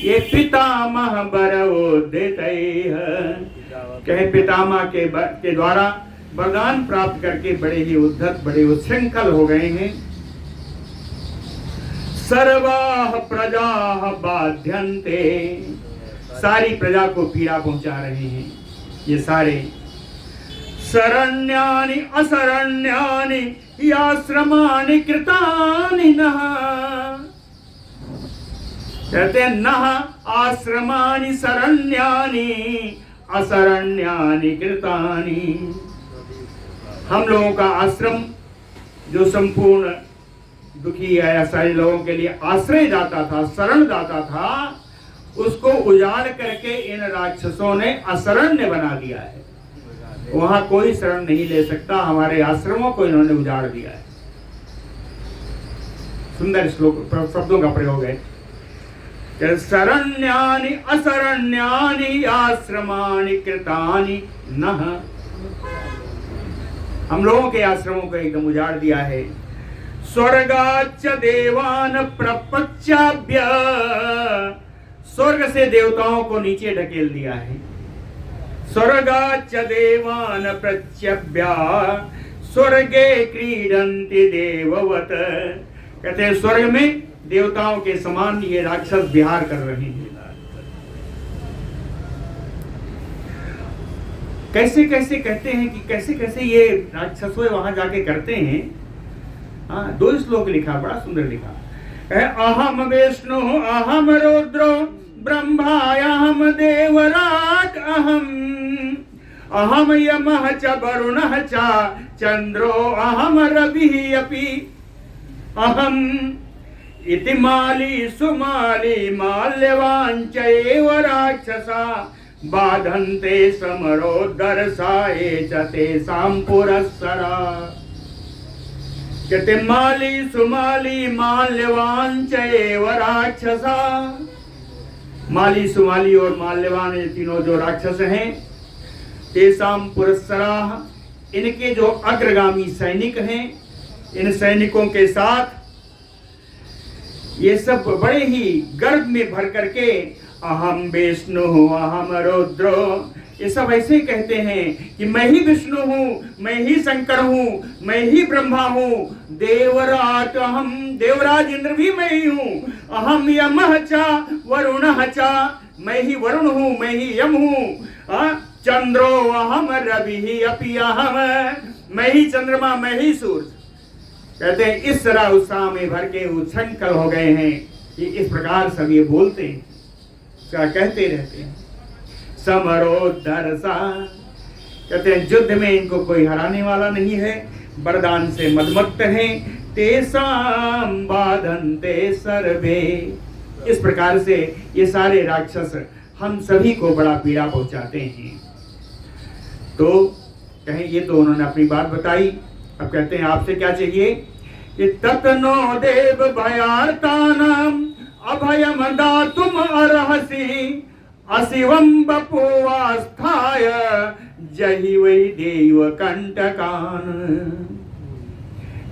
ये पितामह बरोदितैः, कहे पितामह के द्वारा वरदान प्राप्त करके बड़े ही उद्धत, बड़े उच्छृंखल हो गए हैं। सर्वाः प्रजाः बाध्यन्ते, सारी प्रजा को पीड़ा पहुंचा रहे हैं ये सारे। शरण्यानि असरण्यानि याश्रमानि कृतानि नः, कहते हैं नः आश्रमानि शरण्यानि असरण्यानि कृतानि। हम लोगों का आश्रम जो संपूर्ण दुखी या सारे लोगों के लिए आश्रय दाता था, शरण दाता था, उसको उजाड़ करके इन राक्षसों ने अशरण्य बना दिया है। वहां कोई शरण नहीं ले सकता, हमारे आश्रमों को इन्होंने उजाड़ दिया है। सुंदर श्लोक शब्दों का प्रयोग है। शरण्यानि असरण्यानि आश्रमानि कृतानि नः, हम लोगों के आश्रमों को एकदम उजाड़ दिया है। स्वर्गाच्च देवान प्रपच्चाभ्य, स्वर्ग से देवताओं को नीचे ढकेल दिया है। स्वर्गाच्च देवान प्रत्यभ्या स्वर्गे क्रीडन्ति देववत, कहते हैं स्वर्ग में देवताओं के समान ये राक्षस विहार कर रहे हैं। कैसे कैसे कहते हैं कि कैसे कैसे ये राक्षस वहां जाके करते हैं। हाँ, 2 श्लोक लिखा, बड़ा सुंदर लिखा है। अहम विष्णु अहम रुद्रो ब्रह्मायाम देवराट अहम यमः च वरुणः च चंद्रो अहम रविः अपि अहम इति माली सुमाली माल्यवांच एव राक्षसा बाधन्ते समरो दर्शाए च तेषां पुरस्सरा, कहते माली सुमाली माल्यवांच एव राक्षसा, माली सुमाली और माल्यवान ये तीनों जो राक्षस हैं, तेषां पुरस्सरा, इनके जो अग्रगामी सैनिक हैं, इन सैनिकों के साथ ये सब बड़े ही गर्व में भर करके अहम विष्णु अहम रुद्रो, ये सब ऐसे कहते हैं कि मैं ही विष्णु हूँ, मैं ही शंकर हूँ, मैं ही ब्रह्मा हूँ, देवराट अहम, देवराज इंद्र भी मैं ही हूँ, अहम यमः च वरुणः च, मैं ही वरुण हूँ, मैं ही यम हूँ, चंद्रो अहम रविः अपि अहम, मैं ही चंद्रमा, मैं ही सूर्य। कहते हैं इस तरह उत्साह में भर के उच्छृंखल हो गए हैं कि इस प्रकार सब ये बोलते हैं, क्या कहते रहते हैं। समरो दर्शा, कहते हैं युद्ध में इनको कोई हराने वाला नहीं है, वरदान से मदमत्त हैं। तेषां बाधन्ते सर्वे, इस प्रकार से ये सारे राक्षस हम सभी को बड़ा पीड़ा पहुंचाते हैं। तो कहें ये तो उन्होंने अपनी बात बताई, अब कहते हैं आपसे क्या चाहिए कि ततनो देव भयार्तानाम अभयम दातुम अर्हसि अशिवम बपुवास्थाय जहि वै देव कंटकान,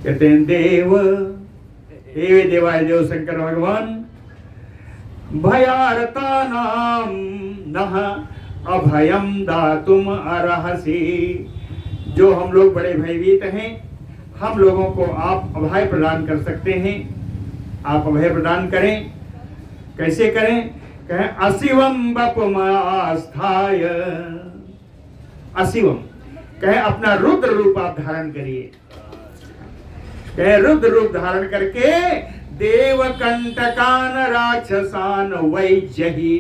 कहते हैं देव, हे देवाय देव शंकर भगवान, भयार्तानाम नः अभयम दातुम अर्हसि, जो हम लोग बड़े भयभीत हैं, हम लोगों को आप अभय प्रदान कर सकते हैं, आप अभय प्रदान करें। कैसे करें? कहें अशिवम बपुमास्थाय, अशिवम कहें अपना रुद्र रूप आप धारण करिए, कहें रुद्र रूप धारण करके देव कंटकान राक्षसान वै जहि,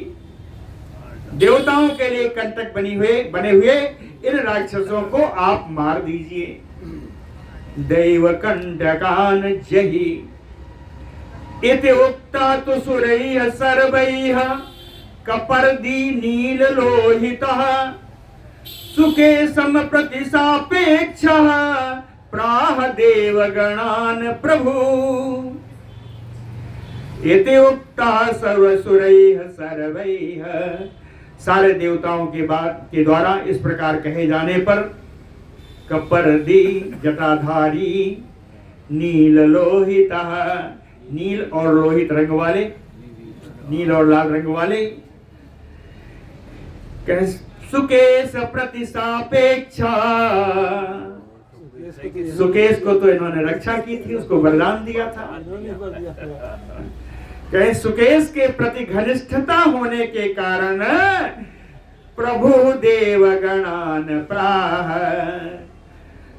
देवताओं के लिए कंटक बने हुए इन राक्षसों को आप मार दीजिए। दैव कंटकान जहि इति उक्ता तु सुरैः सर्वैः कपर्दी नील लोहितः सुखे सम प्रतिसापेक्ष प्राह देवगणान प्रभु एते उक्ता सर्वसुरैः सर्वैः। सारे देवताओं के बाद के द्वारा इस प्रकार कहे जाने पर कपर्दी जटाधारी नील लोहित, नील और लोहित रंग वाले, नील और लाल रंग वाले, सुकेश प्रतिसापेक्षा। सुकेश को तो इन्होंने रक्षा की थी, उसको वरदान दिया था। कहे सुकेश के प्रति घनिष्ठता होने के कारण प्रभु देवगणान प्राह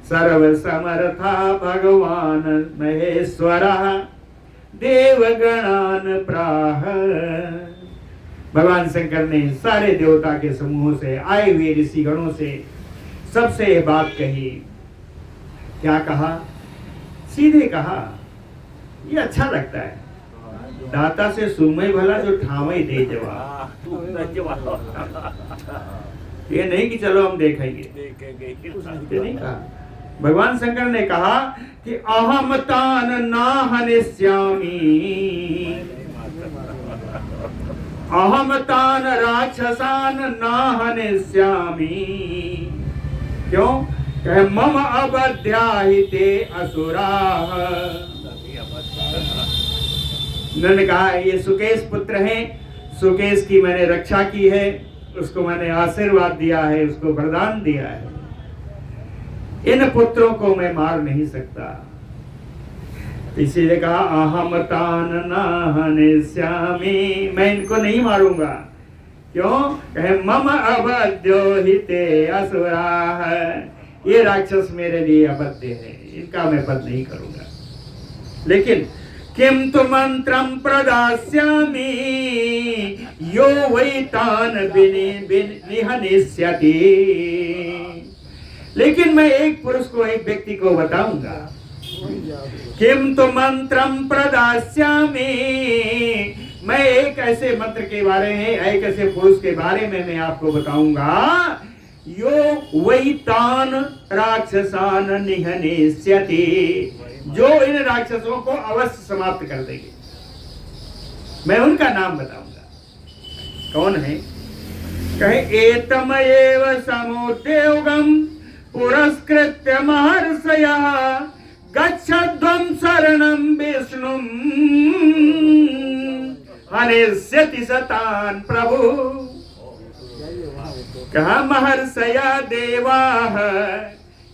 सर्व समर्था भगवान महेश्वर देवगणान प्राह। भगवान शंकर ने सारे देवता के समूह से आए हुए ऋषि गणों से सबसे ये बात कही। क्या कहा? सीधे कहा। ये अच्छा लगता है, दाता से सुनमय भला जो ठावई दे जवाब। ये नहीं कि चलो हम देखेंगे, ये नहीं कहा। भगवान शंकर ने कहा कि अहम तान ना हनिष्यामि, अहम तान राक्षसान ना हनिष्यामि। क्यों? कहे मम अबध्याहिते असुराः। उन्होंने कहा ये सुकेश पुत्र हैं, सुकेश की मैंने रक्षा की है, उसको मैंने आशीर्वाद दिया है, उसको वरदान दिया है। इन पुत्रों को मैं मार नहीं सकता। इसीलिए कहा अहम तान न हनिष्यामि, मैं इनको नहीं मारूंगा। क्यों? कहे मम अबध्योहिते असुराः। ये राक्षस मेरे लिए अबध्य है, इनका मैं वध नहीं करूंगा। लेकिन किम तु मंत्रम प्रदास्यामि यो वै तान निहनिष्यति। लेकिन मैं एक पुरुष को, एक व्यक्ति को बताऊंगा। किम तु मंत्रम प्रदास्यामि, मैं एक ऐसे मंत्र के बारे में, एक ऐसे पुरुष के बारे में मैं आपको बताऊंगा। यो वै तान राक्षसान निहनिष्यति, जो इन राक्षसों को अवश्य समाप्त कर देंगे। मैं उनका नाम बताऊंगा। कौन है? कहे एतमएव समुद्योगम पुरस्कृत्य महर्षयः गच्छध्वं शरणं विष्णुं हनिष्यति सतान् प्रभु। कहा महर्षया देवाः,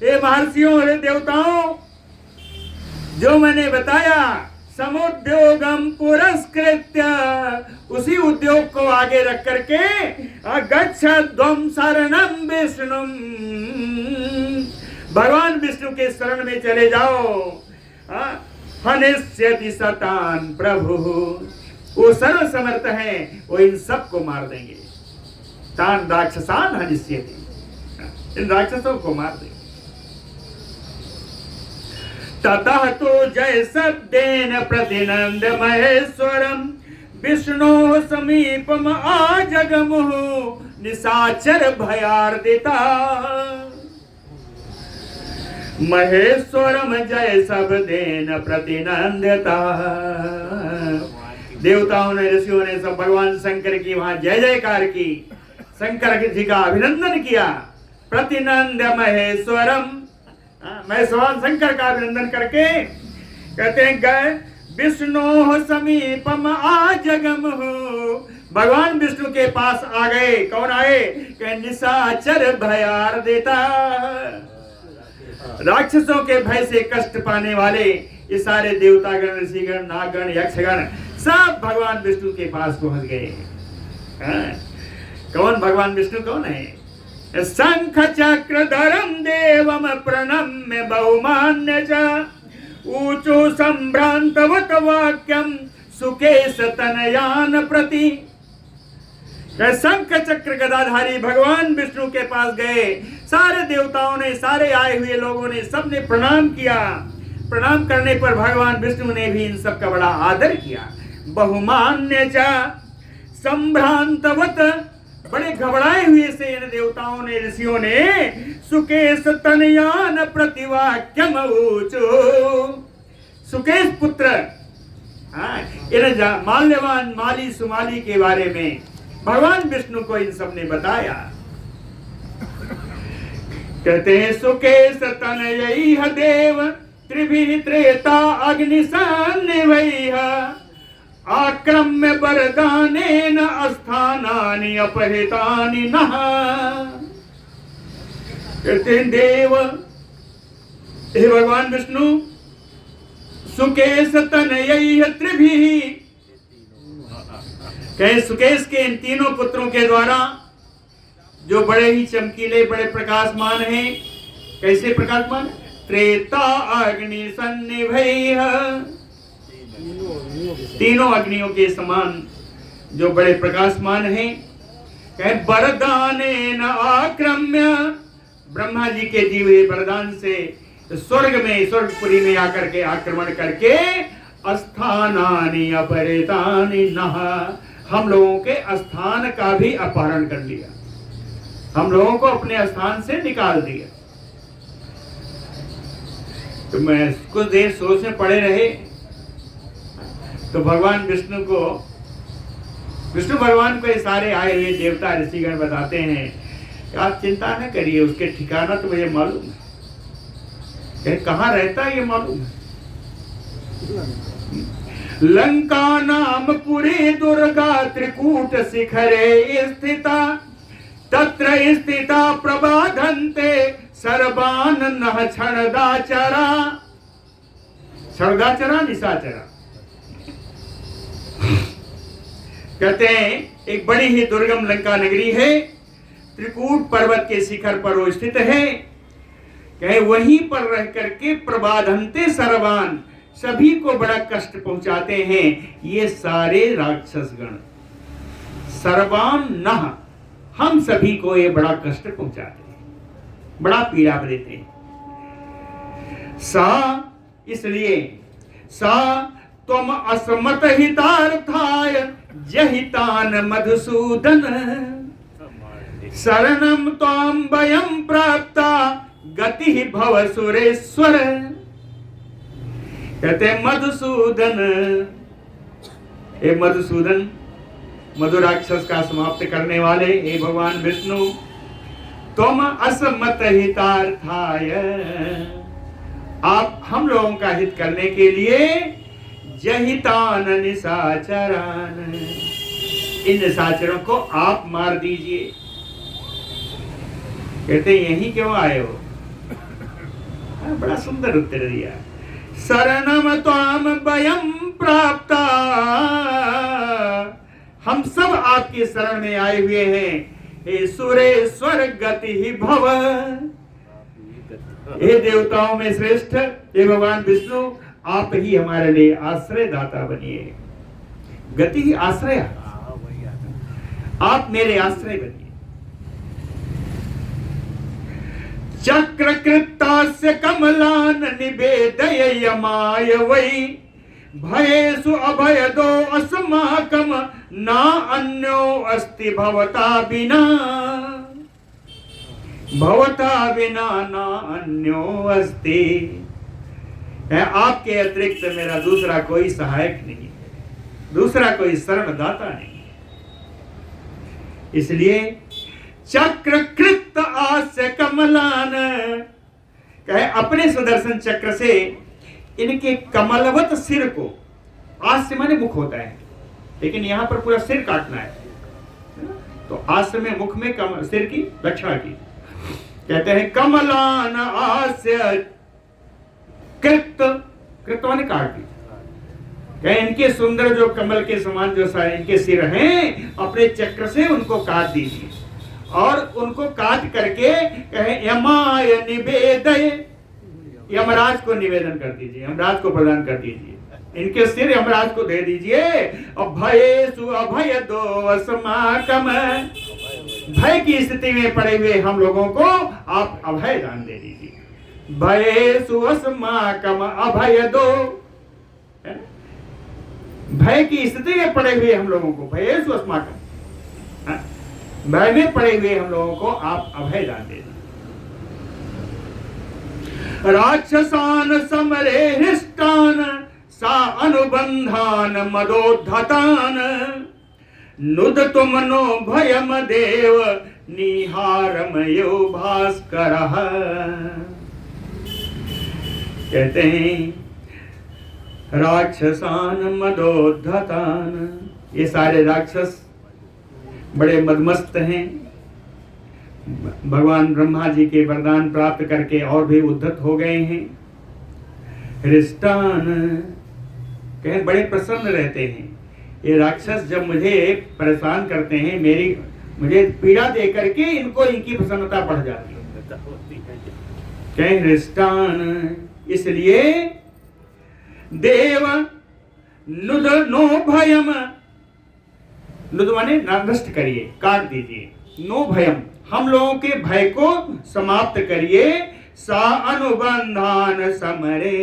हे महर्षियों और देवताओं, जो मैंने बताया समुद्योगम पुरस्कृत्य, उसी उद्योग को आगे रख करके गच्छध्वं शरणं विष्णुं, भगवान विष्णु के शरण में चले जाओ। हनिष्यति सतान् प्रभु, वो सर्व समर्थ हैं, वो इन सबको मार देंगे। तान राक्षसान हनिष्यति, इन राक्षसों को मार देंगे। ततः तो जय शब्देन प्रतिनंद महेश्वरम विष्णु समीपम आजगमुः निशाचर भयार्दिता। महेश्वरम जय शब्देन प्रतिनंदता। देवताओं ने, ऋषियों ने सब भगवान शंकर की वहां जय जयकार की, शंकर जी का अभिनंदन किया। प्रतिनंद महेश्वरम, मैं भगवान शंकर का अभिनंदन करके कहते हैं गए विष्णु समीपम आजगमुः, भगवान विष्णु के पास आ गए। कौन आए? कहे निशाचर भयार्दिता, राक्षसों के भय से कष्ट पाने वाले ये सारे देवतागण, ऋषिगण, नागगण, यक्षगण सब भगवान विष्णु के पास पहुंच गए। कौन भगवान विष्णु कौन है? शंख चक्रधरम देवम प्रणम्य बहुमान्य च ऊचु संभ्रांतवत वाक्यम सुकेश तनयान प्रति। शंख चक्र गदाधारी भगवान विष्णु के पास गए। सारे देवताओं ने, सारे आए हुए लोगों ने, सबने प्रणाम किया। प्रणाम करने पर भगवान विष्णु ने भी इन सब का बड़ा आदर किया। बहुमान्य च संभ्रांतवत बड़े घबराए हुए से इन देवताओं ने, ऋषियों ने सुकेश तनयान प्रतिवाक्यम ऊचो, सुकेश पुत्र, इन माल्यवान माली सुमाली के बारे में भगवान विष्णु को इन सब ने बताया। कहते हैं सुकेश तनयैह देव त्रिभिः त्रेता अग्निसन्निभैः आक्रम्य वरदानेन अस्थानानि अपहृतानि नः। कहते हैं देव, हे भगवान विष्णु, सुकेश तनयैह त्रिभिः, कहे सुकेश के इन तीनों पुत्रों के द्वारा, जो बड़े ही चमकीले, बड़े प्रकाशमान हैं। कैसे प्रकाशमान? त्रेता अग्नि सन्निभैः, तीनों अग्नियों के समान जो बड़े प्रकाशमान हैं। कहे वरदानेन आक्रम्य, ब्रह्मा जी के दिए हुए वरदान से स्वर्ग में, स्वर्गपुरी में आकर के आक्रमण करके अस्थानानि अपहृतानि नः, हम लोगों के स्थान का भी अपहरण कर लिया, हम लोगों को अपने स्थान से निकाल दिया। तो मैं कुछ देर सोच में पड़े रहे, तो भगवान विष्णु भगवान को ये सारे आए हुए देवता ऋषिगण बताते हैं कि आप चिंता न करिए, उसके ठिकाना तो मुझे मालूम है, कहाँ रहता है ये मालूम है। लंका नाम पुरी दुर्गा त्रिकूट शिखरे स्थिता, तत्र स्थिता प्रबाधन्ते सर्वान नः क्षणदाचरा, क्षणदाचरा निशाचरा। कहते हैं एक बड़ी ही दुर्गम लंका नगरी है, त्रिकूट पर्वत के शिखर पर वो स्थित है। कहे वहीं पर रह करके प्रबाधन्ते सर्वान, सभी को बड़ा कष्ट पहुंचाते हैं ये सारे राक्षस गण। सर्वान नः, हम सभी को ये बड़ा कष्ट पहुंचाते हैं, बड़ा पीड़ा देते हैं। सा, इसलिए सा त्वम अस्मत् हितार्थाय जहितान मधुसूदन, शरणं त्वां वयं प्राप्ता गति भव सुरेश्वर। कहते मधुसूदन, हे मधुसूदन, मधु राक्षस का समाप्त करने वाले हे भगवान विष्णु, तुम अस्मत् हितार्थाय, आप हम लोगों का हित करने के लिए जहितान निशाचरान, इन निशाचरों को आप मार दीजिए। कहते यहीं क्यों आए हो? बड़ा सुंदर उत्तर दिया। शरणम त्वाम वयं प्राप्ता, हम सब आपके शरण में आए हुए हैं। हे सुरेश्वर गति ही भव, हे देवताओं में श्रेष्ठ हे भगवान विष्णु, आप ही हमारे लिए आश्रय दाता बनिए। गति ही आश्रय, आप मेरे आश्रय बनिए। चक्रकृत्तास्य कमलान निवेदय यमाय वै, भयेषु अभयदो अस्माकं ना अन्यो अस्ति भवता बिना, भवता बिना ना अन्यो अस्ति। आपके अतिरिक्त मेरा दूसरा कोई सहायक नहीं है, दूसरा कोई शरणदाता नहीं है। इसलिए चक्रकृत आस्य कमलान, कहे अपने सुदर्शन चक्र से इनके कमलवत सिर को, आस्य माने मुख होता है, लेकिन यहां पर पूरा सिर काटना है, तो आस्य में मुख में सिर की रक्षा की। कहते हैं कमलान आस्य कृत, कृत माने काट दी। कहे इनके सुंदर जो कमल के समान जो इनके सिर हैं, अपने चक्र से उनको काट दीजिए और उनको काट करके कहे यमाय निवेदय, यमराज को निवेदन कर दीजिए, यमराज को प्रदान कर दीजिए, इनके सिर यमराज को दे दीजिए। और भयेषु अभय दो अस्माकं, भय की स्थिति में पड़े हुए हम लोगों को आप अभय दान दे दीजिए। भयेषु अस्माकं अभय दो, भय की स्थिति में पड़े हुए हम लोगों को, भयेषु अस्माकं, भय में पड़े हुए हम लोगों को आप अभय दान देना। राक्षसान समरे हृष्टान सा अनुबंधान मदोद्धतान नुद तुम नो भयम देव निहारमयो भास्कर। कहते हैं राक्षसान मदोद्धतान, ये सारे राक्षस बड़े मदमस्त हैं, भगवान ब्रह्मा जी के वरदान प्राप्त करके और भी उद्धत हो गए हैं। हृष्टान कहें बड़े प्रसन्न रहते हैं। ये राक्षस जब मुझे परेशान करते हैं, मुझे पीड़ा दे करके इनको इनकी प्रसन्नता बढ़ जाती है। कहें हृष्टान, इसलिए देव नुद नो भयम, नुद माने नष्ट करिए, काट दीजिए, नो भयम, हम लोगों के भय को समाप्त करिए। सा अनुबंधान समरे,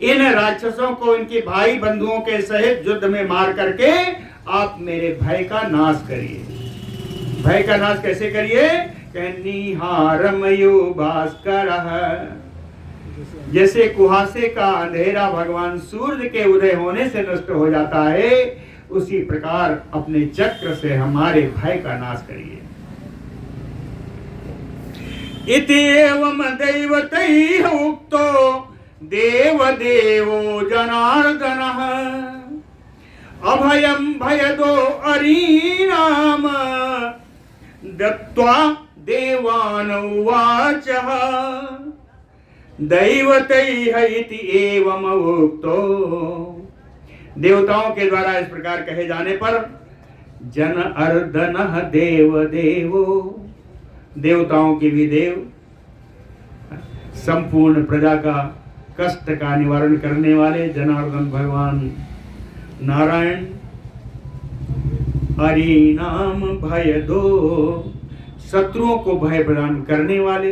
इन राक्षसों को इनके भाई बंधुओं के सहित युद्ध में मार करके आप मेरे भय का नाश करिए। भय का नाश कैसे करिए? निहारमयो भास्कर, जैसे कुहासे का अंधेरा भगवान सूर्य के उदय होने से नष्ट हो जाता है, उसी प्रकार अपने चक्र से हमारे भय का नाश करिए। इत्येवं दैवतैः उक्तो देवदेवो जनार्दनः अभयं भयदो अरीणाम दत्त्वा देवान् उवाचः दैवतैः इति एवम् उक्तो। देवताओं के द्वारा इस प्रकार कहे जाने पर जनार्दनः देव देवो, देवताओं के भी देव, संपूर्ण प्रजा का कष्ट का निवारण करने वाले जनार्दन भगवान नारायण। हरि नाम भय दो, शत्रुओं को भय प्रदान करने वाले।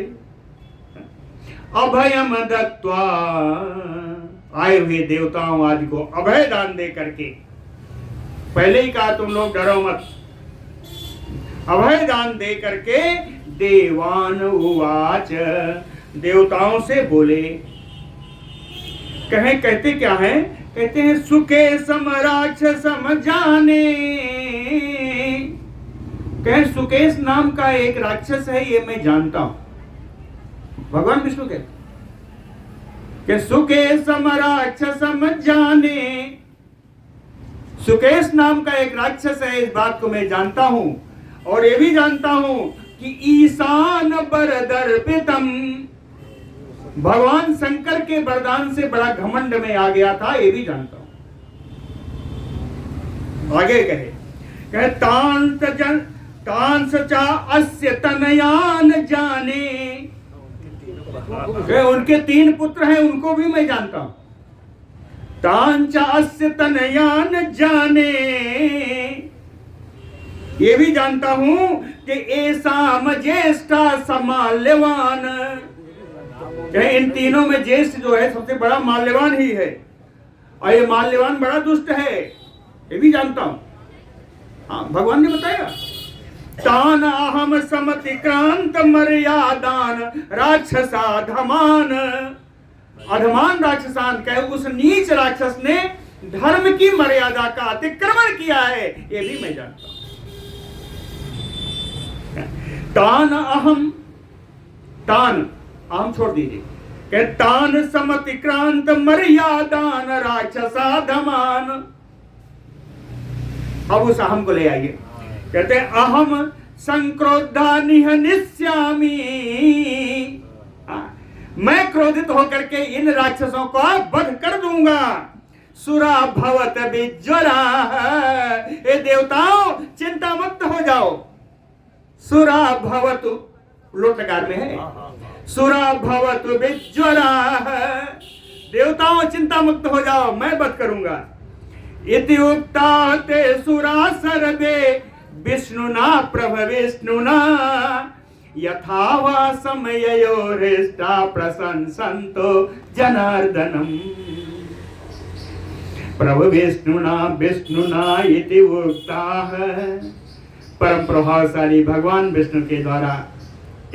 अभयम दत्त्वा, आए हुए देवताओं आदि को अभय दान दे करके, पहले ही कहा तुम लोग डरो मत, अभय दान दे करके देवान उवाच, देवताओं से बोले। कहते क्या है? कहते हैं सुखे सम राक्षसम जाने। कहे सुकेश नाम का एक राक्षस है, ये मैं जानता हूं। भगवान विष्णु कहते कि सुकेश सम राक्षसम जाने, सुकेश नाम का एक राक्षस है, इस बात को मैं जानता हूं। और ये भी जानता हूं कि ईशान बरदर्पितम, भगवान शंकर के वरदान से बड़ा घमंड में आ गया था, ये भी जानता हूं। आगे कहे तांस चा अस्य तनयान जाने, उनके 3 पुत्र हैं, उनको भी मैं जानता हूं। तांचा अस्य तनयान जाने, ये भी जानता हूं कि ऐसा ज्येष्ठा समाल्यवान, इन तीनों में ज्येष्ठ जो है सबसे बड़ा माल्यवान ही है, और ये माल्यवान बड़ा दुष्ट है, ये भी जानता हूं। हाँ, भगवान ने बताया तान अहम समतिक्रांत मर्यादान राक्षसाधमान, अधमान राक्षसान कहे उस नीच राक्षस ने धर्म की मर्यादा का अतिक्रमण किया है, ये भी मैं जानता हूं। तान अहम, तान अहम छोड़ दीजिए, कहे तान समतिक्रांत मर्यादान राक्षसाधमान। अब उस अहम को ले आइए। कहते हैं अहम संक्रोधा निहनिष्यामि, मैं क्रोधित होकर के इन राक्षसों को वध कर दूंगा। सुरा भवत विज्वरा, ए देवताओं चिंता मुक्त हो जाओ। सुरा भवतु लोटकार में है, सुरा भवतु विज्वरा, देवताओं चिंता मुक्त हो जाओ, मैं वध करूंगा। इति उक्ता ते सुरा सर्वे विष्णुना प्रभ विष्णुना यथा वा समययो हृष्टा प्रशंसन्तो जनार्दनम्। प्रभ विष्णुना विष्णुना इति उक्ताः परम प्रभावशाली भगवान विष्णु के द्वारा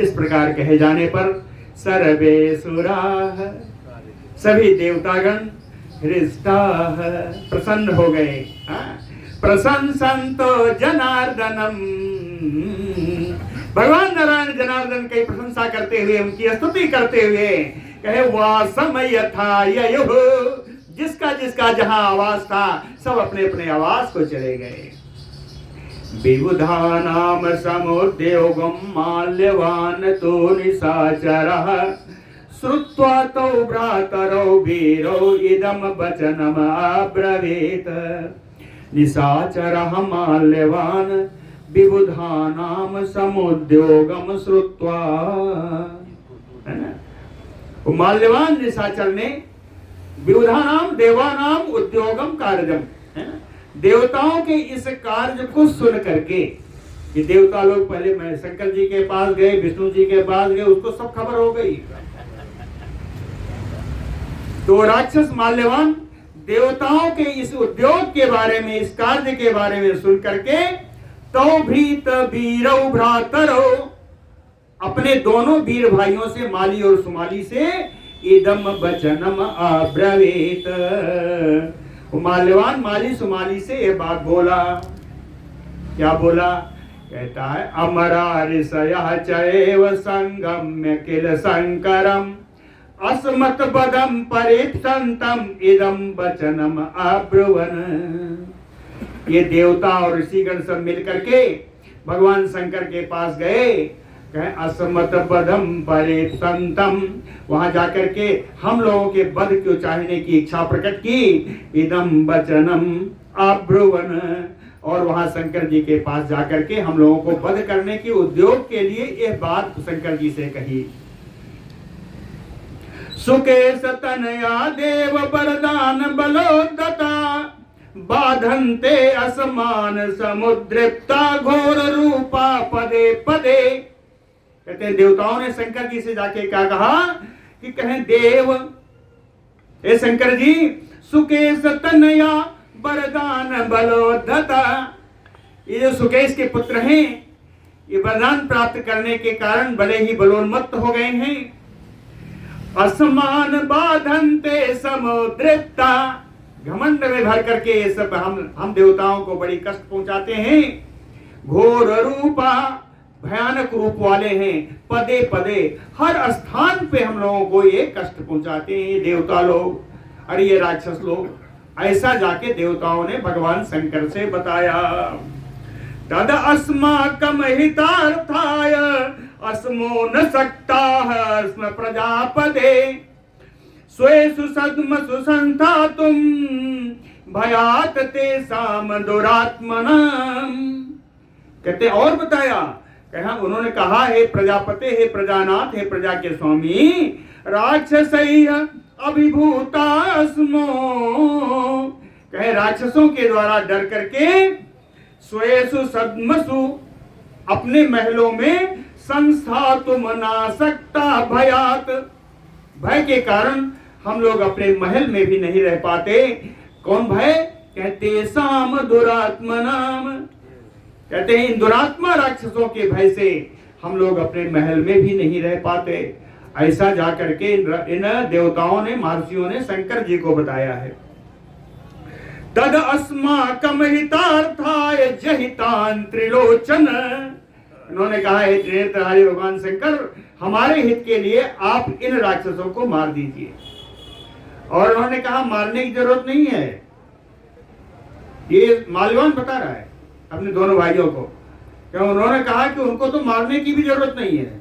इस प्रकार कहे जाने पर सर्वे सुराः, सभी देवतागण हृष्टाः, प्रसन्न हो गए। प्रशंसन्तो जनार्दनम, भगवान नारायण जनार्दन की प्रशंसा करते हुए, उनकी स्तुति करते हुए कहे वासम यथा ययुः, जिसका जिसका जहां आवास था सब अपने अपने आवास को चले गए। विबुधानाम समुद्योगम माल्यवान तो निशाचरः, श्रुत्वा तौ भ्रातरौ वीरौ इदम वचनम अब्रवीत। निशाचरः माल्यवान विबुधानाम समुद्योगम श्रुत्वा, है ना, वो माल्यवान निशाचर ने विबुधानाम देवानाम उद्योगम कार्यम, है ना, देवताओं के इस कार्य को सुन करके, ये देवता लोग पहले मैं शंकर जी के पास गए, विष्णु जी के पास गए, उसको सब खबर हो गई। तो राक्षस माल्यवान देवताओं के इस उद्योग के बारे में, इस कार्य के बारे में सुन करके तो भीत वीरौ भ्रातरौ, अपने दोनों वीर भाइयों से, माली और सुमाली से, इदम वचनम अब्रवीत, माल्यवान माली सुमाली से ये बात बोला। क्या बोला? कहता है अमरा ऋषयः चैव संगम्य किल शंकरम अस्मत् पदम परीप्सन्तम इदम वचनम अब्रुवन। ये देवता और ऋषिगण सब मिल करके भगवान शंकर के पास गए, कहे अस्मत् पदम परीप्सन्तम, वहां जाकर के हम लोगों के वध को चाहने की इच्छा प्रकट की। इदम वचनम अब्रुवन, और वहां शंकर जी के पास जाकर के हम लोगों को वध करने के उद्योग के लिए यह बात शंकर जी से कही। सुकेश तनया देव वरदान बलोदता बाधन्ते असमान समुद्रिप्ता घोर रूपा पदे पदे। कहते हैं देवताओं ने शंकर जी से जाके क्या कहा कि कहें देव, हे शंकर जी, सुकेश तनया वरदान बलोदता, ये जो सुकेश के पुत्र हैं, ये वरदान प्राप्त करने के कारण बड़े ही बलोन्मत्त हो गए हैं। असमान बाधन्ते समुद्रिप्ता, घमंड में भर करके ये सब हम देवताओं को बड़ी कष्ट पहुंचाते हैं। घोर रूपा, भयानक रूप वाले हैं। पदे पदे, हर स्थान पे हम लोगों को ये कष्ट पहुंचाते हैं ये देवता लोग, अरे ये राक्षस लोग। ऐसा जाके देवताओं ने भगवान शंकर से बताया। तद अस्माकं हितार्थाय अस्मो न सक्ताः स्म प्रजापते स्वेषु सद्मसु संस्थातुं भयात् तेषां दुरात्मनाम्। कहते और बताया, कहा उन्होंने कहा, हे प्रजापते, हे प्रजानाथ, हे प्रजा के स्वामी, राक्षसैः अभिभूता अस्मो, कहे राक्षसों के द्वारा डर करके, स्वेषु सद्मसु, अपने महलों में, संस्थातुम नासक्ता भयात, भय के कारण हम लोग अपने महल में भी नहीं रह पाते। कौन भय? कहते साम दुरात्मनाम, कहते हैं इन दुरात्मा राक्षसों के भय से हम लोग अपने महल में भी नहीं रह पाते। ऐसा जाकर के इन देवताओं ने, महर्षियों ने शंकर जी को बताया है। तद अस्माकं हितार्थाय जहितान त्रिलोचन, उन्होंने कहा है त्रिनेत्रधारी भगवान शंकर, हमारे हित के लिए आप इन राक्षसों को मार दीजिए। और उन्होंने कहा मारने की जरूरत नहीं है, ये माल्यवान बता रहा है अपने दोनों भाइयों को, क्यों उन्होंने कहा कि उनको तो मारने की भी जरूरत नहीं है।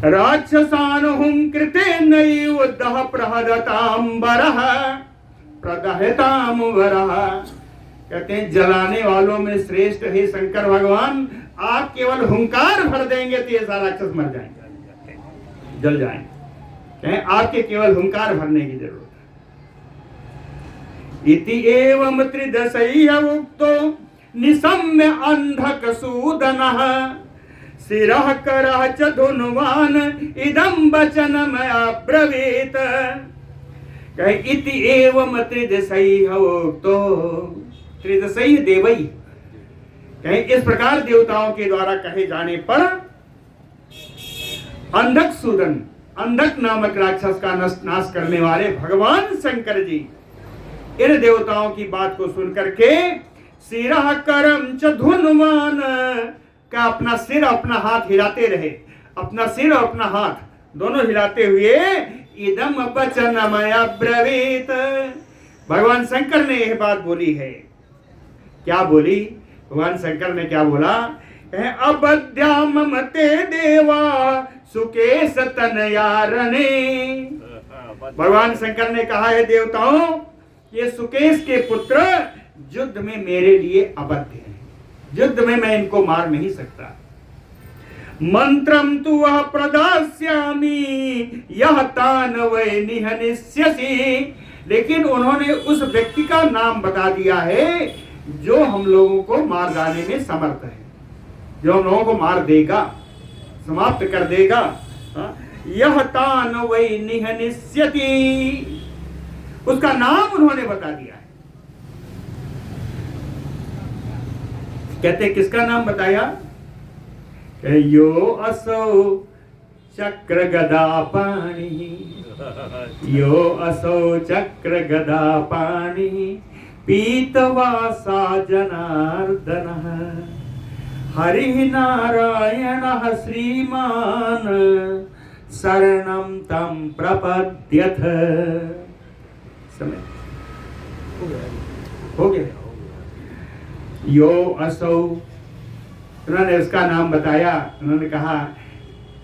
राक्षसानुहुं कृते नैव दह प्रहदतांबरः प्रदहतांबरः, कहते हैं जलाने वालों में श्रेष्ठ है शंकर भगवान, आप केवल हुंकार भर देंगे तो ये सारा राक्षस मर जाएंगे, जल जाएंगे। कहें आपके केवल हुंकार भरने की जरूरत है। इति एवं त्रिदशैः उक्तो निशम्य अंधक सूदनः शिरः करः च धुन्वान् इदं वचनम् अब्रवीत्। कहे इति एवं त्रिदशैः उक्तो, त्रिदशैः देवैः, कहीं इस प्रकार देवताओं के द्वारा कहे जाने पर अंधक सूदन, अंधक नामक राक्षस का नाश करने वाले भगवान शंकर जी इन देवताओं की बात को सुन करके सिरा करम च धुनमान का अपना सिर अपना हाथ हिलाते रहे, अपना सिर और अपना हाथ दोनों हिलाते हुए इदम वचनमय ब्रवीत, भगवान शंकर ने यह बात बोली है। क्या बोली? भगवान शंकर ने क्या बोला? अबद्याम मते देवा सुकेश तनयारणे। भगवान शंकर ने कहा है देवताओं, ये सुकेश के पुत्र युद्ध में मेरे लिए अबद्ध हैं, युद्ध में मैं इनको मार नहीं सकता। मंत्रम तु वह प्रदास्यामि यह तान वै निहनिष्यसि, लेकिन उन्होंने उस व्यक्ति का नाम बता दिया है जो हम लोगों को मार डालने में समर्थ है, जो हम लोगों को मार देगा, समाप्त कर देगा। यह तान वै निहनिष्यति, उसका नाम उन्होंने बता दिया है। कहते किसका नाम बताया? यो असौ चक्र गदा पाणि, यो असौ चक्र गदा पाणि पीतवासा जनार्दनः हरिः नारायणः श्रीमान शरणं तं प्रपद्यथ। समय हो गया। यो असौ, उन्होंने उसका नाम बताया। उन्होंने कहा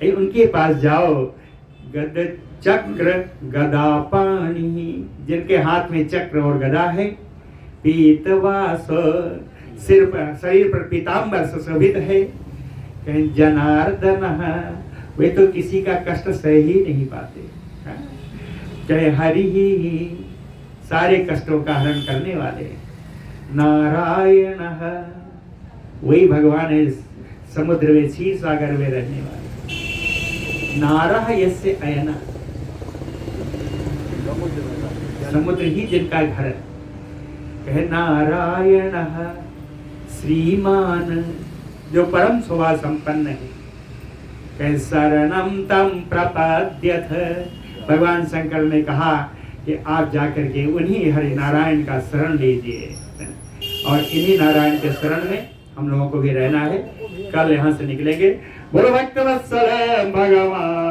उनके पास जाओ, गद चक्र गदा पाणि, जिनके हाथ में चक्र और गदा है, पीतवास, सिर पर शरीर पर पीतांबर सुशोभित है, कहीं जनार्दन, वे तो किसी का कष्ट सह ही नहीं पाते, चाहे हरि ही सारे कष्टों का हरण करने वाले, नारायण, वही भगवान है समुद्र में क्षीर सागर में रहने वाले, नारः यस्य अयन, समुद्र ही जिनका घर है, कहे नारायण श्रीमान, जो परम शोभा संपन्न है, कहे शरणम तम प्रपद्यथ। भगवान शंकर ने कहा कि आप जाकर के उन्हीं हरि नारायण का शरण लीजिए, और इन्हीं नारायण के शरण में हम लोगों को भी रहना है। कल यहाँ से निकलेंगे। बोलो भक्तवत्सल भगवान।